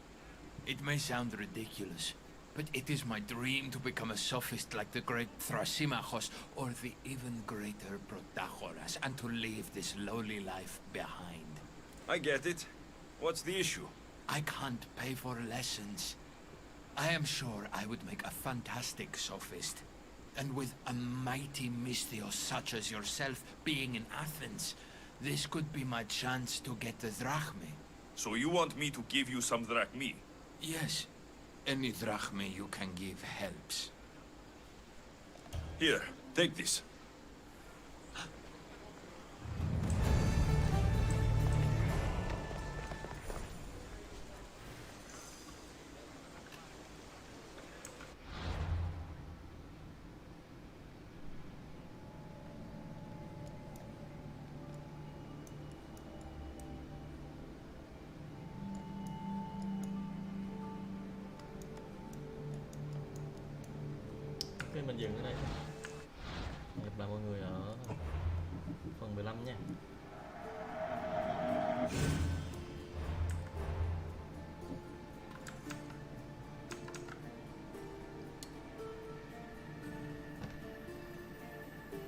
It may sound ridiculous, but it is my dream to become a sophist like the great Thrasymachos or the even greater Protagoras, and to leave this lowly life behind. I get it. What's the issue? I can't pay for lessons. I am sure I would make a fantastic sophist. And with a mighty Misthios such as yourself being in Athens, this could be my chance to get the drachmae. So you want me to give you some drachmae? Yes. Any drachmae you can give helps. Here, take this. Mình dừng ở đây.